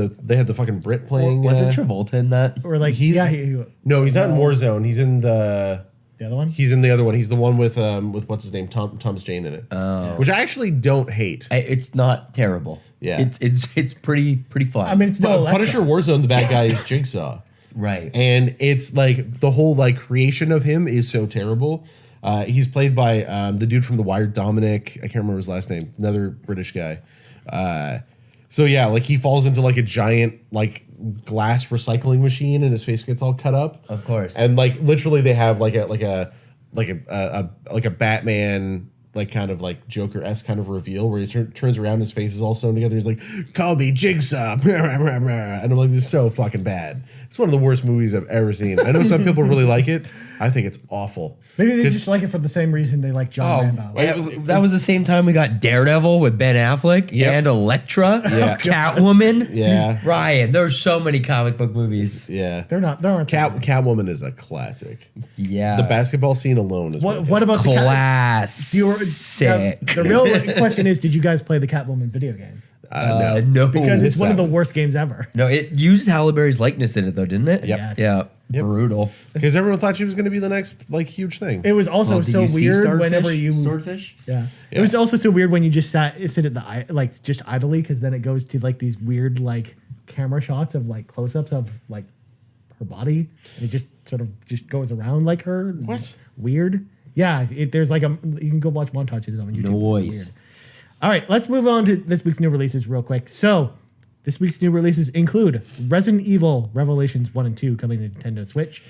the fucking Brit playing. Was it Travolta in that? Or like, No, he's not in Warzone. He's in the other one? He's in the other one. He's the one with what's his name, Thomas Jane in it. Oh. Which I actually don't hate. It's not terrible. Yeah. It's pretty fun. I mean, it's no Punisher Warzone, the bad guy is Jigsaw. right. And it's like the whole like creation of him is so terrible. He's played by the dude from The Wire, Dominic. I can't remember his last name. Another British guy. So yeah, like he falls into like a giant like glass recycling machine, and his face gets all cut up. Of course. And like literally, they have like a Batman like kind of like Joker-esque kind of reveal where he turns around, his face is all sewn together. He's like, "Call me Jigsaw," and I'm like, "This is so fucking bad." It's one of the worst movies I've ever seen. I know some people really like it. I think it's awful. Maybe they just like it for the same reason they like John Rambo. That was the same time we got Daredevil with Ben Affleck and Elektra, Catwoman. Yeah. Ryan, there's so many comic book movies. Yeah, There aren't. Catwoman is a classic. Yeah. The basketball scene alone is What about classic? the real question is, did you guys play the Catwoman video game? No, Because it's one of the worst games ever. No, it used Halle Berry's likeness in it though, didn't it? Yep. Yes. Yeah. Yep. Brutal. Because everyone thought she was going to be the next like huge thing. It was also Did so you see weird Swordfish? whenever you Swordfish. Yeah. It was also so weird when you just sit at the like just idly, because then it goes to like these weird like camera shots of like close-ups of like her body, and it just sort of just goes around like her. What? Weird. Yeah. There's like you can go watch montages on YouTube. It's Noise. weird. All right, let's move on to this week's new releases real quick. So, this week's new releases include Resident Evil Revelations 1 and 2 coming to Nintendo Switch.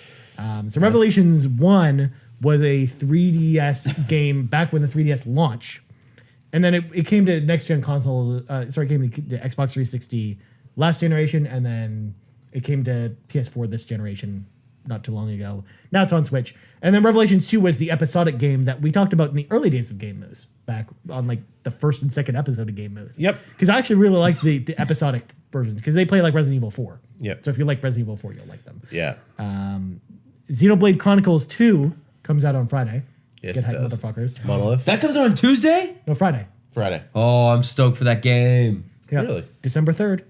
Revelations 1 was a 3DS game back when the 3DS launched. And then it came to next-gen console, it came to the Xbox 360 last generation, and then it came to PS4 this generation not too long ago. Now it's on Switch. And then Revelations 2 was the episodic game that we talked about in the early days of Game News, back on like the first and second episode of Game News. Yep. Because I actually really like the episodic versions, because they play like Resident Evil 4. Yep. So if you like Resident Evil 4, you'll like them. Yeah. Xenoblade Chronicles 2 comes out on Friday. Yes, Get it hyped, does. motherfuckers. Monolith. That comes out on Tuesday? No, Friday. Friday. Oh, I'm stoked for that game. Yeah. Really? December 3rd.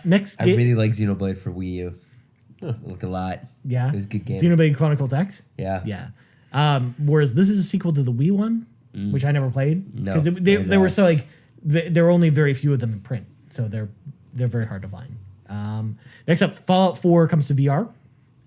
Next I really like Xenoblade for Wii U. It looked a lot. Yeah. It was a good game. Xenoblade Chronicles X. Yeah. Yeah. Whereas this is a sequel to the Wii one, which I never played. No, Because neither they were did I. so like, there are only very few of them in print. So they're very hard to find. Next up, Fallout 4 comes to VR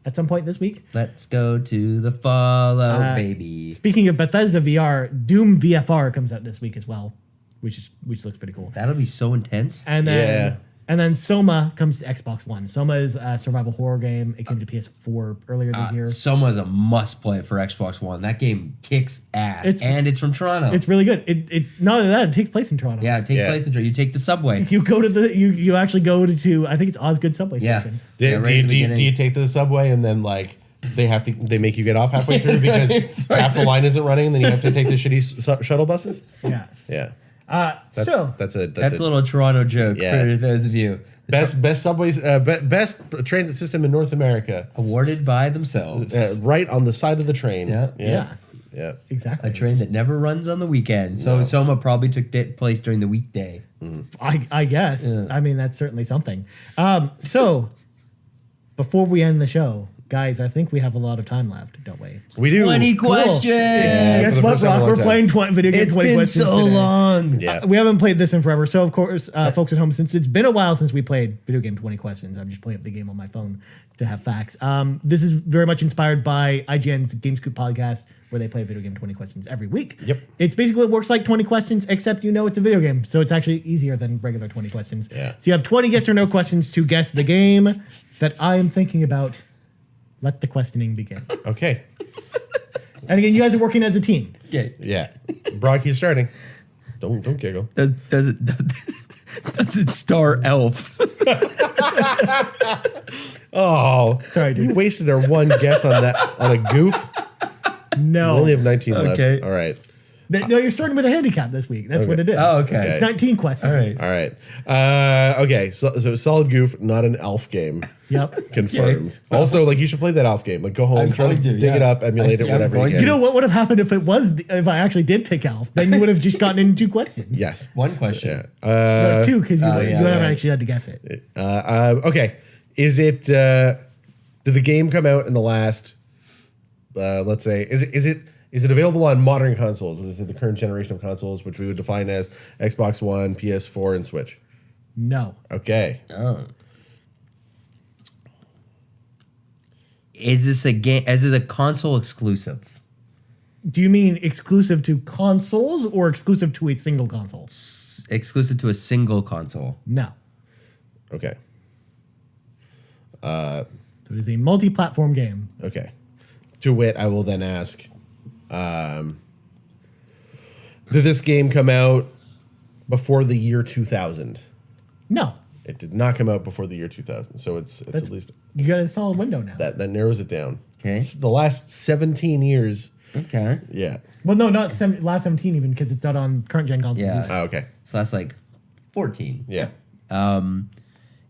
at some point this week. Let's go to the Fallout, baby. Speaking of Bethesda VR, Doom VFR comes out this week as well, which looks pretty cool. That'll be so intense. And then And then Soma comes to Xbox One. Soma is a survival horror game. It came to PS4 earlier this year. Soma is a must play for Xbox One. That game kicks ass, and it's from Toronto. It's really good. It not only that, it takes place in Toronto. Yeah, it takes place in Toronto. You take the subway. You go to you actually go to I think it's Osgood subway station. Do you take the subway and then like they make you get off halfway through because half the line isn't running, and then you have to take the shitty shuttle buses? Yeah. Yeah. That's a little Toronto joke for those of you. Best subways, best transit system in North America, awarded by themselves. Right on the side of the train. Yeah. Exactly. A train that never runs on the weekend. So Soma probably took place during the weekday. I guess. Yeah. I mean, that's certainly something. So before we end the show, guys, I think we have a lot of time left, don't we? We do. 20 questions. Cool. Guess what, Brock? We're playing video game 20 questions. It's been so long. Yeah. We haven't played this in forever. So, of course, folks at home, since it's been a while since we played video game 20 questions, I'm just pulling up the game on my phone to have facts. This is very much inspired by IGN's GameScoop podcast, where they play video game 20 questions every week. Yep. It's basically, it works like 20 questions, except it's a video game. So it's actually easier than regular 20 questions. Yeah. So you have 20 yes or no questions to guess the game that I am thinking about. Let the questioning begin. Okay. And again, you guys are working as a team. Okay. Yeah. Brock, you're starting. Don't giggle. Does it star Elf? Oh, sorry, dude. You wasted our one guess on a goof. No. We only have 19 left. Okay. All right. No, you're starting with a handicap this week. That's what it is. Oh, okay. It's 19 questions. All right. Okay. So solid goof, not an elf game. Yep. Confirmed. Okay. Also, you should play that elf game. Go home, try to dig it up, emulate it, whatever you can. You know what would have happened if I actually did pick elf? Then you would have just gotten into 2 questions. Yes. 1 question. Yeah. No, 2 because you would have actually had to guess it. Okay. Is it? Did the game come out in the last? Let's say, is it available on modern consoles? Is it the current generation of consoles, which we would define as Xbox One, PS4, and Switch? No. Okay. Oh. Is this a game? Is it a console exclusive? Do you mean exclusive to consoles or exclusive to a single console? Exclusive to a single console. No. Okay. So it is a multi-platform game. Okay. To wit, I will then ask, did this game come out before the year 2000? No. It did not come out before the year 2000, so it's at least... You got a solid window now. That narrows it down. Okay. It's the last 17 years. Okay. Yeah. Well, no, not last 17 even, because it's not on current gen consoles. Yeah. Either. Oh, okay. So that's 14. Yeah.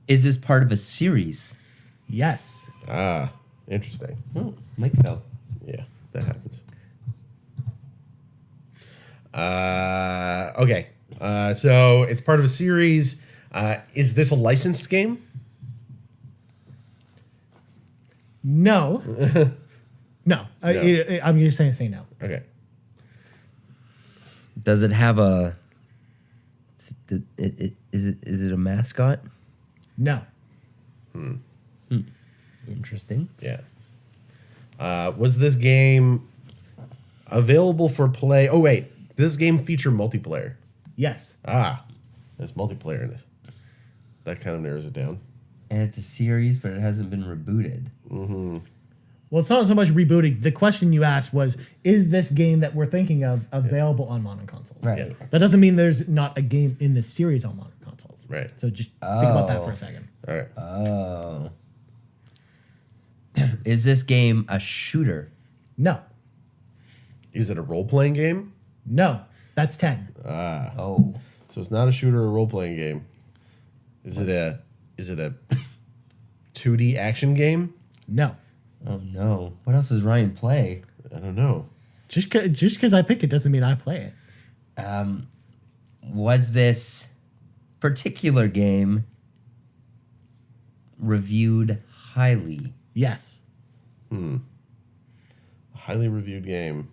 Is this part of a series? Yes. Ah, interesting. Oh, Mike fell. Yeah, that happens. Okay. So it's part of a series. Is this a licensed game? No. No. I'm just saying say no. Okay. Does it have a? Is it a mascot? No. Interesting. Yeah. Was this game available for play? Oh, wait. Does this game feature multiplayer? Yes. Ah, there's multiplayer in it. That kind of narrows it down. And it's a series, but it hasn't been rebooted. Mm-hmm. Well, it's not so much rebooting. The question you asked was, is this game that we're thinking of available on modern consoles? Right. Yeah. That doesn't mean there's not a game in this series on modern consoles. Right. So just think about that for a second. All right. Oh. Is this game a shooter? No. Is it a role-playing game? No. That's 10. Ah. Oh. So it's not a shooter or role-playing game. Is it a 2D action game? No. Oh no. What else does Ryan play? I don't know. Just because I picked it doesn't mean I play it. Was this particular game reviewed highly? Yes. A highly reviewed game.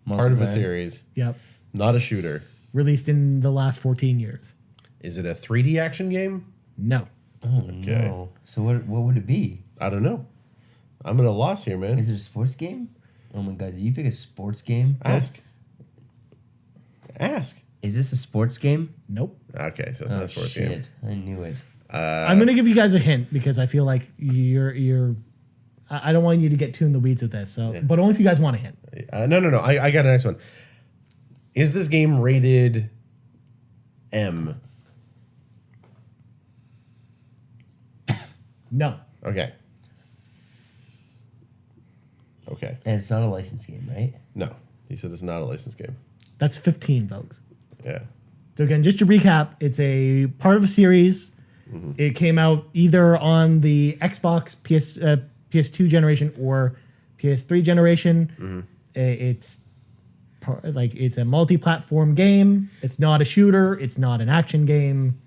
Part of a Multiplayer? series. Yep. Not a shooter. Released in the last 14 years. Is it a 3D action game? No. Oh Okay. no. So what would it be? I don't know. I'm at a loss here, man. Is it a sports game? Oh my god, did you pick a sports game? Ask. Ask. Is this a sports game? Nope. Okay, so it's not a sports game. I knew it. I'm gonna give you guys a hint because I feel like you're. I don't want you to get too in the weeds with this. So, but only if you guys want a hint. No. I got a nice one. Is this game rated M? No. Okay. And it's not a licensed game, right? No. He said it's not a licensed game. That's 15, folks. Yeah. So again, just to recap, it's a part of a series. It came out either on the Xbox, PS2 generation or PS3 generation. It's it's a multi-platform game. It's not a shooter. It's not an action game.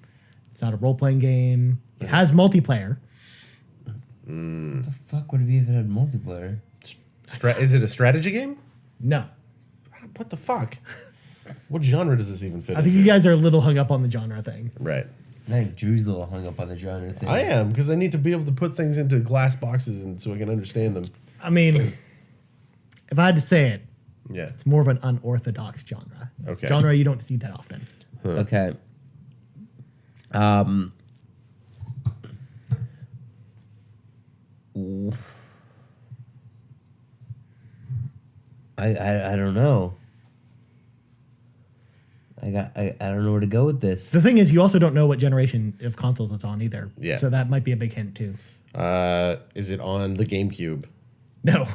It's not a role-playing game. It has multiplayer. What the fuck would it be if it had multiplayer? Is it a strategy game? No. What the fuck? What genre does this even fit I think you guys are a little hung up on the genre thing. Right. I think Drew's a little hung up on the genre thing. I am, because I need to be able to put things into glass boxes and so I can understand them. I mean, if I had to say it, Yeah. it's more of an unorthodox genre. Okay. Genre you don't see that often. Okay. I don't know. I don't know where to go with this. The thing is, you also don't know what generation of consoles it's on either. Yeah. So that might be a big hint too. Is it on the GameCube? No.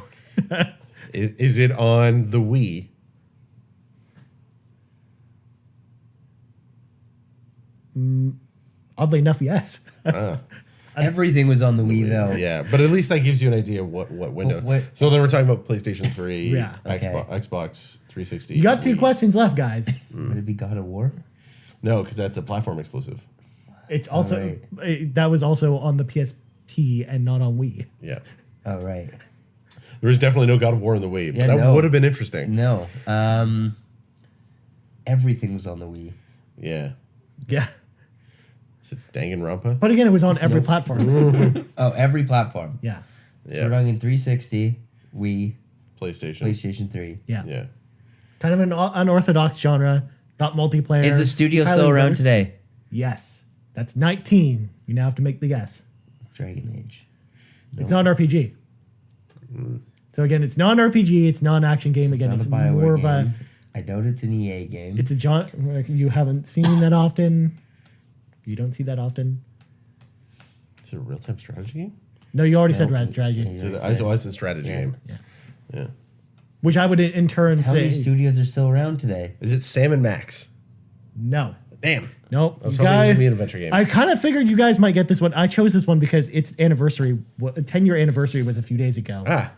Is it on the Wii? Oddly enough, yes. Everything was on the Wii though. Yeah, but at least that gives you an idea of what window. what- So then we're talking about PlayStation 3, Yeah. Okay. Xbox 360. You got two Wii. questions left, guys. Would it be God of War? No, because that's a platform exclusive. It's also that was also on the PSP and not on Wii. Yeah. Oh right. There was definitely no God of War in the Wii, but Yeah, that no. would have been interesting. No. Everything was on the Wii. Yeah. Yeah. Is it Danganronpa? But again, it was on every platform. Oh, every platform. Yeah. So we're talking 360, Wii, PlayStation. PlayStation 3. Yeah. Yeah. Kind of an unorthodox genre. Got multiplayer. Is the studio highly still around rated. today? Yes. That's 19. You now have to make the guess. Dragon Age. It's not an RPG. So again, it's not an RPG. It's not an action game. Again, not it's a BioWare more of a. game. I doubt it's an EA game. It's a genre you haven't seen that often. You don't see that often. Is it a real time strategy game? No, you already said No. Raz Strategy, Yeah. I said strategy game. Yeah. Yeah. which I would in turn How say many studios are still around today? Is it Sam and Max? no. Damn. Nope. I was You hoping it was guys, gonna be an adventure game. I kind of figured you guys might get this one. I chose this one because its anniversary, 10-year anniversary was a few days ago. Ah.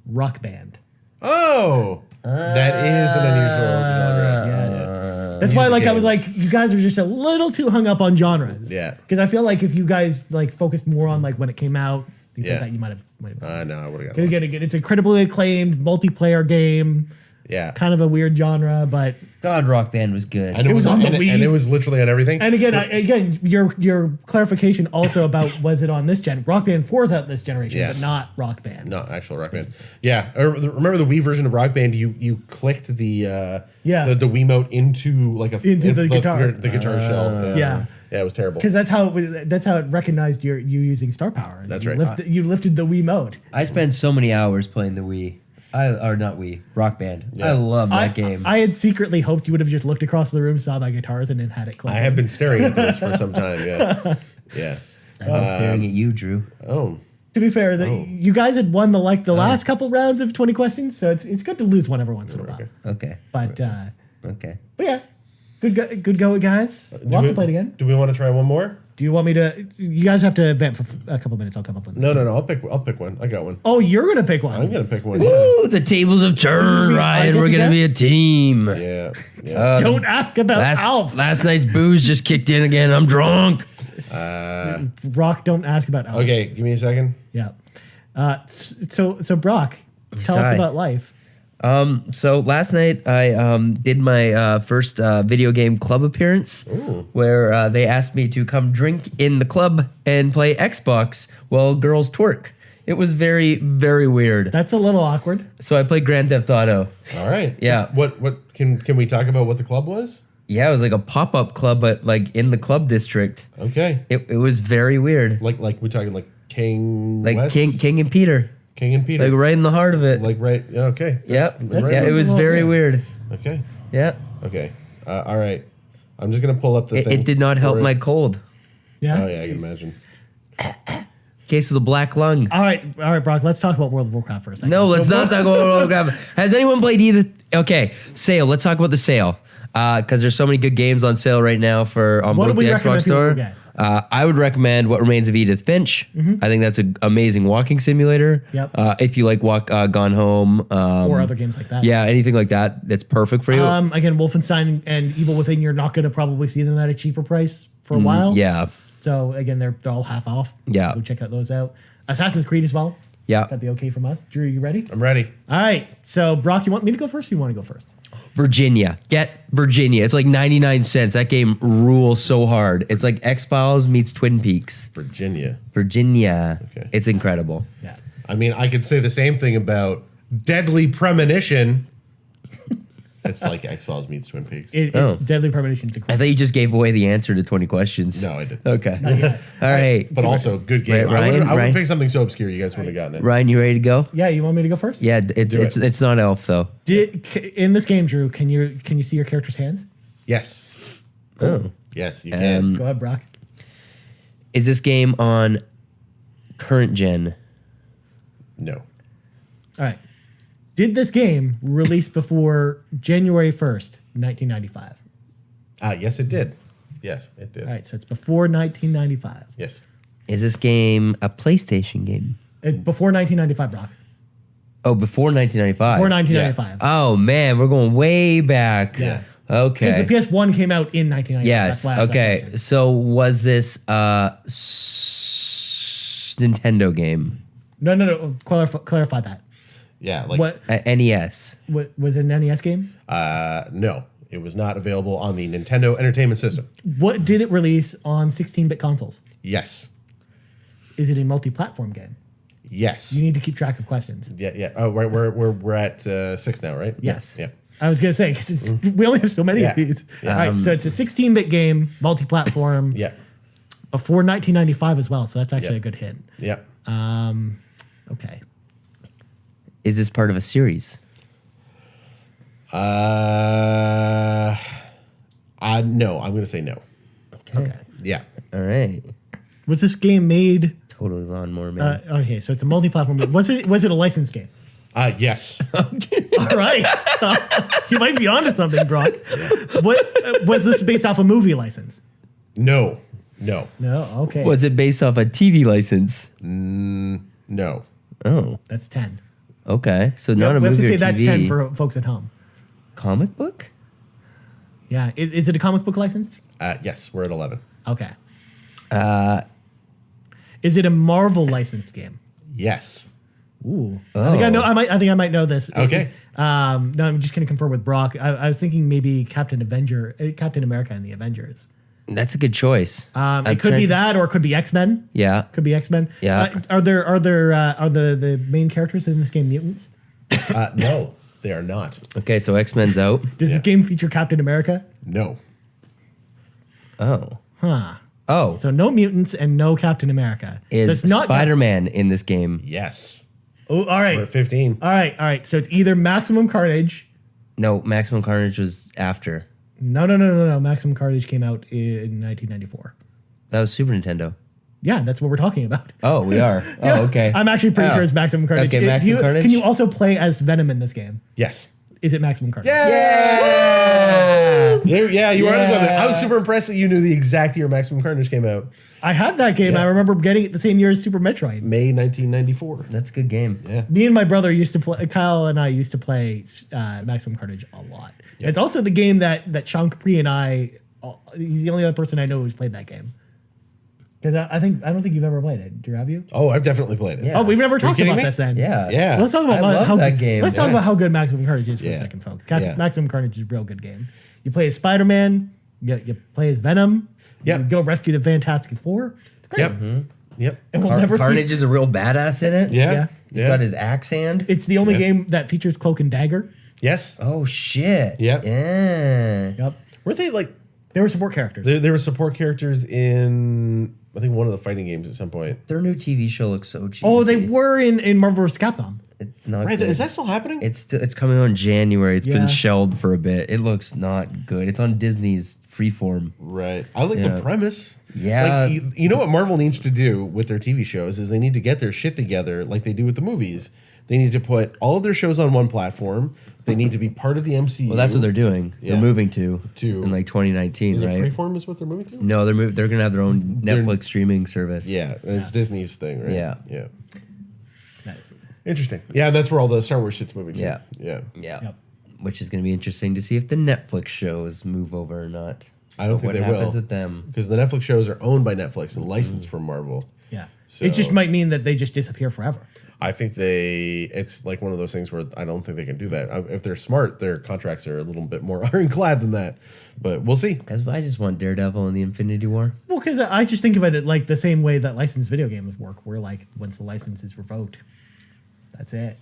Rock Band. Oh. That is an unusual genre. Yes. That's why, Music I was games. like, you guys are just a little too hung up on genres. Yeah. Because I feel like if you guys focused more on when it came out, things Yeah. like that, you might have. No, I would have got Because again, it's a critically acclaimed multiplayer game, Yeah. kind of a weird genre, but God, Rock Band was good. And It was on the and Wii. and it was literally on everything. and again, your clarification also about was it on this gen? Rock Band 4 is out this generation, Yeah. but not Rock Band. No, actual Rock Band. Yeah, remember the Wii version of Rock Band? You clicked the the Wiimote into like Into the guitar. the guitar shell. Yeah. Yeah, it was terrible. Because that's how it recognized you using star power. That's You right. You lifted the Wii mode. I spent so many hours playing the Wii. Or not Wii, Rock Band. Yeah. I love that game. I had secretly hoped you would have just looked across the room, saw my guitars, and then had it click. I have been staring at this for some time. Yeah, yeah. I was staring at you, Drew. Oh, To be fair, you guys had won the last couple rounds of 20 questions, so it's good to lose one every once in a while. Okay. But Okay. yeah, good go, guys. We'll have to play it again. Do we want to try one more? Do you want me to? You guys have to vent for a couple minutes. I'll come up with it. No. I'll pick one. I got one. Oh, you're gonna pick one. I'm gonna pick one. Yeah. Ooh, the tables have turned, me, I Ryan. get We're to gonna guess? be a team. Yeah. Don't ask about Alf. Last night's booze just kicked in again. I'm drunk. Brock, don't ask about Alf. Okay, give me a second. Yeah. So Brock, tell us Sigh. about life. So last night I did my first video game club appearance, where they asked me to come drink in the club and play Xbox while girls twerk. It was very, very weird. That's a little awkward. So I played Grand Theft Auto. All right. Yeah. What can we talk about what the club was? Yeah, it was like a pop-up club, but like in the club district. Okay. It was very weird. Like we're talking like King Like West? King and Peter. King and Peter. Like right in the heart of it. Like right. Yeah, okay. Yep. Right. Yeah, it was very weird. Okay. Yeah. Okay. All right. I'm just gonna pull up the It, thing. it did not help for it. my cold. Yeah. Oh yeah, I can imagine. Case of the black lung. All right, Brock. Let's talk about World of Warcraft for a second. No, let's not talk about World of Warcraft. Has anyone played either? Okay, sale. Let's talk about the sale because there's so many good games on sale right now on What both do we the recommend Xbox people Store. get? I would recommend What Remains of Edith Finch. I think that's an amazing walking simulator. Yep. If you like Gone Home Or other games like that. yeah, anything like that, that's perfect for you. Again, Wolfenstein and Evil Within, you're not going to probably see them at a cheaper price for a while. yeah, So again, they're all half off. Yeah. Go check out those out. Assassin's Creed as well. yeah. Got the okay from us. Drew, you ready? I'm ready. All right. So Brock, you want me to go first? Or you want to go first? Virginia. Get Virginia. It's like 99 cents. That game rules so hard. It's like X-Files meets Twin Peaks. Virginia. Virginia. Okay. It's incredible. Yeah. I mean, I could say the same thing about Deadly Premonition. It's like X-Files meets Twin Peaks. Deadly Premonition's I incredible. thought you just gave away the answer to 20 questions. No, I didn't. Okay. yet. All right. But also, good game. Ryan, I would Ryan? pick something so obscure you guys wouldn't have gotten it. Ryan, you ready to go? Yeah, you want me to go first? Yeah, it's not Elf though. In this game, Drew, can you see your character's hands? Yes. Oh. Yes, you can. Go ahead, Brock. Is this game on current gen? No. All right. Did this game release before January 1st, 1995? Yes, it did. Yes, it did. All right, so it's before 1995. Yes. Is this game a PlayStation game? It's before 1995, Brock. Oh, before 1995. Before 1995. Oh man, we're going way back. Yeah. Okay. Because the PS1 came out in 1995. Yes. That's why I asked that Okay. question. So was this a Nintendo game? No. Clarify that. Yeah, like What NES. was it an NES game? no, it was not available on the Nintendo Entertainment System. What did it release on 16-bit consoles? Yes. Is it a multi-platform game? Yes. You need to keep track of questions. Yeah. Oh, we're at 6 now, right? Yes. Yeah. I was gonna say because we only have so many Yeah. of these. All right, so it's a 16-bit game, multi-platform. Yeah. Before 1995 as well, so that's actually Yeah. a good hit. Yeah. Okay. Is this part of a series? No, I'm going to say no. Okay. Yeah. All right. Was this game made? Totally Lawnmower Man. Okay, so it's a multi-platform game. Was it a licensed game? Yes. All right. You might be onto something, Brock. What was this based off a movie license? No. No. Okay. Was it based off a TV license? No. Oh, That's 10. okay. So not a we have to movie say or that's TV. 10 for folks at home. Comic book? Yeah. Is it a comic book license? Yes, we're at 11. Okay. Is it a Marvel licensed game? Yes. Ooh. Oh. I think I know. I think I might know this. Okay. No, I'm just gonna confirm with Brock. I was thinking maybe Captain America and the Avengers. That's a good choice. It could be that, or it could be X-Men. Yeah. Could be X-Men. Yeah. Are the main characters in this game mutants? No, they are not. Okay, so X-Men's out. Does this game feature Captain America? No. Oh. Huh. Oh. So no mutants and no Captain America. So Is it's not Spider-Man in this game? Yes. Oh, all right. We're at 15. All right. So it's either Maximum Carnage. No, Maximum Carnage was after. No. Maximum Carnage came out in 1994. That was Super Nintendo. Yeah, that's what we're talking about. Oh, we are. Oh, okay. I'm actually pretty Oh. sure it's Maximum Carnage. Okay, Maximum Carnage. Can you also play as Venom in this game? Yes. Is it Maximum Carnage? Yeah. Yeah, you were onto something. I was Yeah. super impressed that you knew the exact year Maximum Carnage came out. I had that game. Yeah. I remember getting it the same year as Super Metroid. May 1994. That's a good game. Yeah. Me and my brother used to play. Kyle and I used to play Maximum Carnage a lot. Yeah. It's also the game that Sean Capri and I. He's the only other person I know who's played that game. Because I don't think you've ever played it. Do you have you? Oh, I've definitely played it. Yeah. Oh, we've never you talked kidding about me? this then. Yeah. Yeah. Let's talk about I love how that game. Let's talk Yeah. about how good Maximum Carnage is for a Yeah. second, folks. Yeah. Maximum Carnage is a real good game. You play as Spider-Man. You play as Venom. Yep. You go rescue the Fantastic Four. It's great. Yep. Yep. And we'll never see- Carnage is a real badass in it. Yeah. Yeah. He's got his axe hand. It's the only Yeah. game that features Cloak and Dagger. Yes. Oh shit. Yep. Yeah. Yep. Were they like They were support characters. there were support characters in I think one of the fighting games at some point? Their new TV show looks so cheesy. Oh, they were in Marvel vs. Capcom. Not Right, good. is that still happening? It's coming out in January. It's Yeah. been shelved for a bit. It looks not good. It's on Disney's Freeform. Right. I like Yeah. the premise. Yeah. Like, you know what Marvel needs to do with their TV shows is they need to get their shit together like they do with the movies. They need to put all of their shows on one platform. They need to be part of the MCU. Well, that's what they're doing. Yeah. They're moving to To- in like 2019, Is it right? Freeform is what they're moving to? No, they're gonna have their own Netflix streaming service. Yeah, and it's Disney's thing, right? Yeah. Yeah. Nice. Interesting. Yeah, that's where all the Star Wars shit's moving to. Yeah. Yeah. Yeah. Yep. Which is gonna be interesting to see if the Netflix shows move over or not. I don't think What they happens will. with them? Because the Netflix shows are owned by Netflix and licensed from Marvel. Yeah. So- It just might mean that they just disappear forever. I think it's like one of those things where I don't think they can do that. If they're smart, their contracts are a little bit more ironclad than that. But we'll see. Because I just want Daredevil and the Infinity War. Well, because I just think of it like the same way that licensed video games work, where like once the license is revoked, that's it.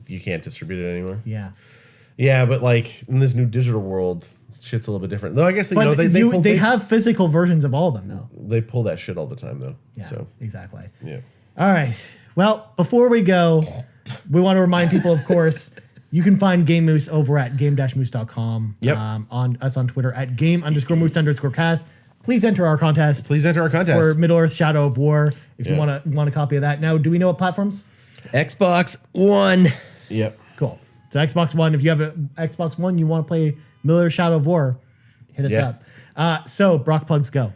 You can't distribute it anymore. Yeah. Yeah, but like in this new digital world, shit's a little bit different. Though I guess But they have physical versions of all of them, though. they pull that shit all the time though. Yeah, So exactly. yeah. All right. Well, before we go, we want to remind people, of course, you can find Game Moose over at game-moose.com. Yep. On us on Twitter at game_moose_cast. Please enter our contest Please enter our contest. for Middle Earth Shadow of War if you Yeah. want a copy of that. Now, do we know what platforms? Xbox One. Yep. Cool. So Xbox One, if you have an Xbox One, you want to play Middle Earth Shadow of War, hit us Yeah. up. So Brock plugs go.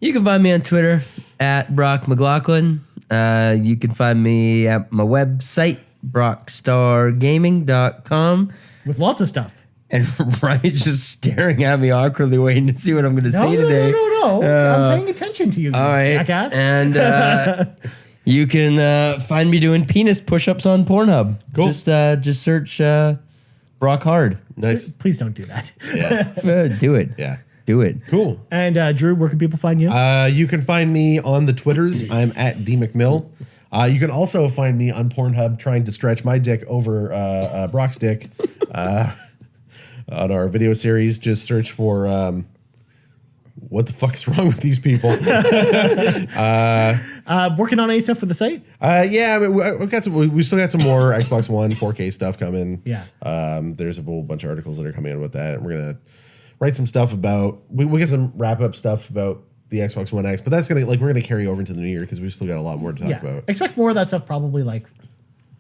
You can find me on Twitter at Brock McLaughlin. You can find me at my website, brockstargaming.com. With lots of stuff. And Ryan's just staring at me awkwardly, waiting to see what I'm going to say today. No. I'm paying attention to you, All right. jackass. And you can find me doing penis push-ups on Pornhub. Cool. Just search Brock Hard. Nice. Please don't do that. Yeah. Do it. Yeah. Do it. Cool. And Drew, where can people find you? You can find me on the Twitters. I'm at D McMill. You can also find me on Pornhub trying to stretch my dick over Brock's dick on our video series. Just search for what the fuck is wrong with these people? Working on any stuff for the site? Yeah, but we've got we still got some more Xbox One 4K stuff coming. Yeah. There's a whole bunch of articles that are coming out about that. And we're gonna write some stuff about we get some wrap up stuff about the Xbox One X, but that's gonna we're gonna carry over into the new year because we've still got a lot more to talk Yeah. about. Expect more of that stuff probably like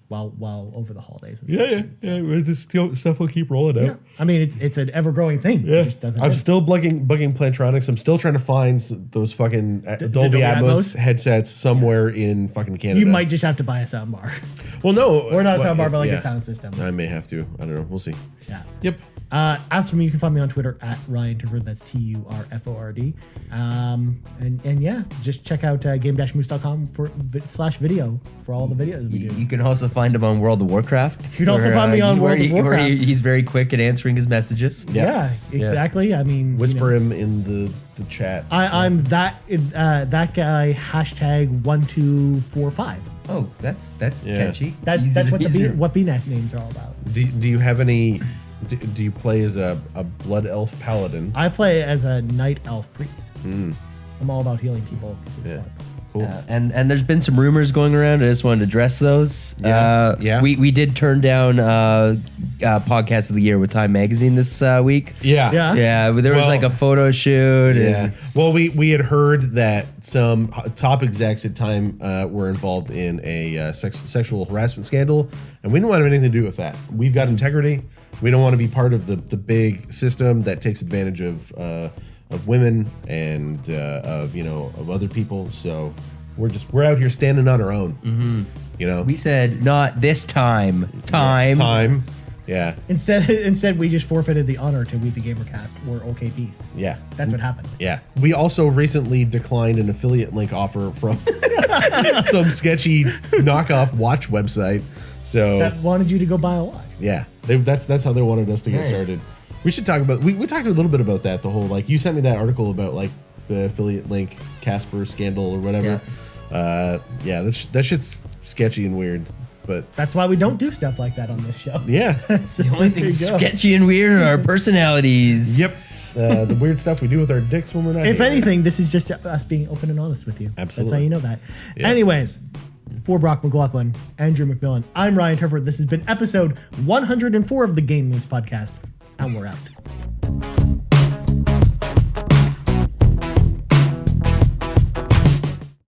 while over the holidays and stuff. Yeah. This stuff will keep rolling out. Yeah. I mean, it's an ever growing thing. It just doesn't I'm end. still bugging Plantronics. I'm still trying to find those fucking Dolby Atmos headsets somewhere in fucking Canada. You might just have to buy a soundbar. Well, no, Or not a well, soundbar, but like yeah. a sound system. I may have to. I don't know. We'll see. Yeah. Yep. As for me, you can find me on Twitter at Ryan Turford. That's TURFORD. And yeah, just check out game-moose.com /video for all the videos we do. You can also find him on World of Warcraft. You can also find me on World of Where Warcraft. he's very quick at answering his messages. Yeah, exactly. I mean, Whisper him in the chat. I'm that guy #1245. Oh, that's Yeah. catchy. That's Easy to what use. what BNet names are all about. Do you have any? Do you play as a blood elf paladin? I play as a night elf priest. I'm all about healing people. It's Yeah. fun. Cool. And there's been some rumors going around. I just wanted to address those. Yeah. We did turn down podcast of the year with Time Magazine this week. Yeah. Yeah. There was Well, like a photo shoot. Yeah. And Well, we had heard that some top execs at Time were involved in a sexual harassment scandal, and we don't want to have anything to do with that. We've got integrity. We don't want to be part of the big system that takes advantage of women and of other people. So we're out here standing on our own. Mm-hmm. You know, we said not this time. time. Yeah. Instead, we just forfeited the honor to We the Gamercast or OK Beast. Yeah. That's what happened. Yeah. We also recently declined an affiliate link offer from some sketchy knockoff watch website. So That wanted you to go buy a watch. yeah, that's how they wanted us to get Nice. started. We should talk about we talked a little bit about that. The whole you sent me that article about the affiliate link Casper scandal or whatever. Yeah, that shit's sketchy and weird. But That's why we don't do stuff like that on this show. yeah. So The only there thing you go. sketchy and weird are our personalities. Yep. The weird stuff we do with our dicks when we're not If here. anything, this is just us being open and honest with you. Absolutely. That's how you know that. Yeah. Anyways, for Brock McLaughlin, Andrew McMillan, I'm Ryan Turford. This has been episode 104 of the Game News Podcast, and we're out.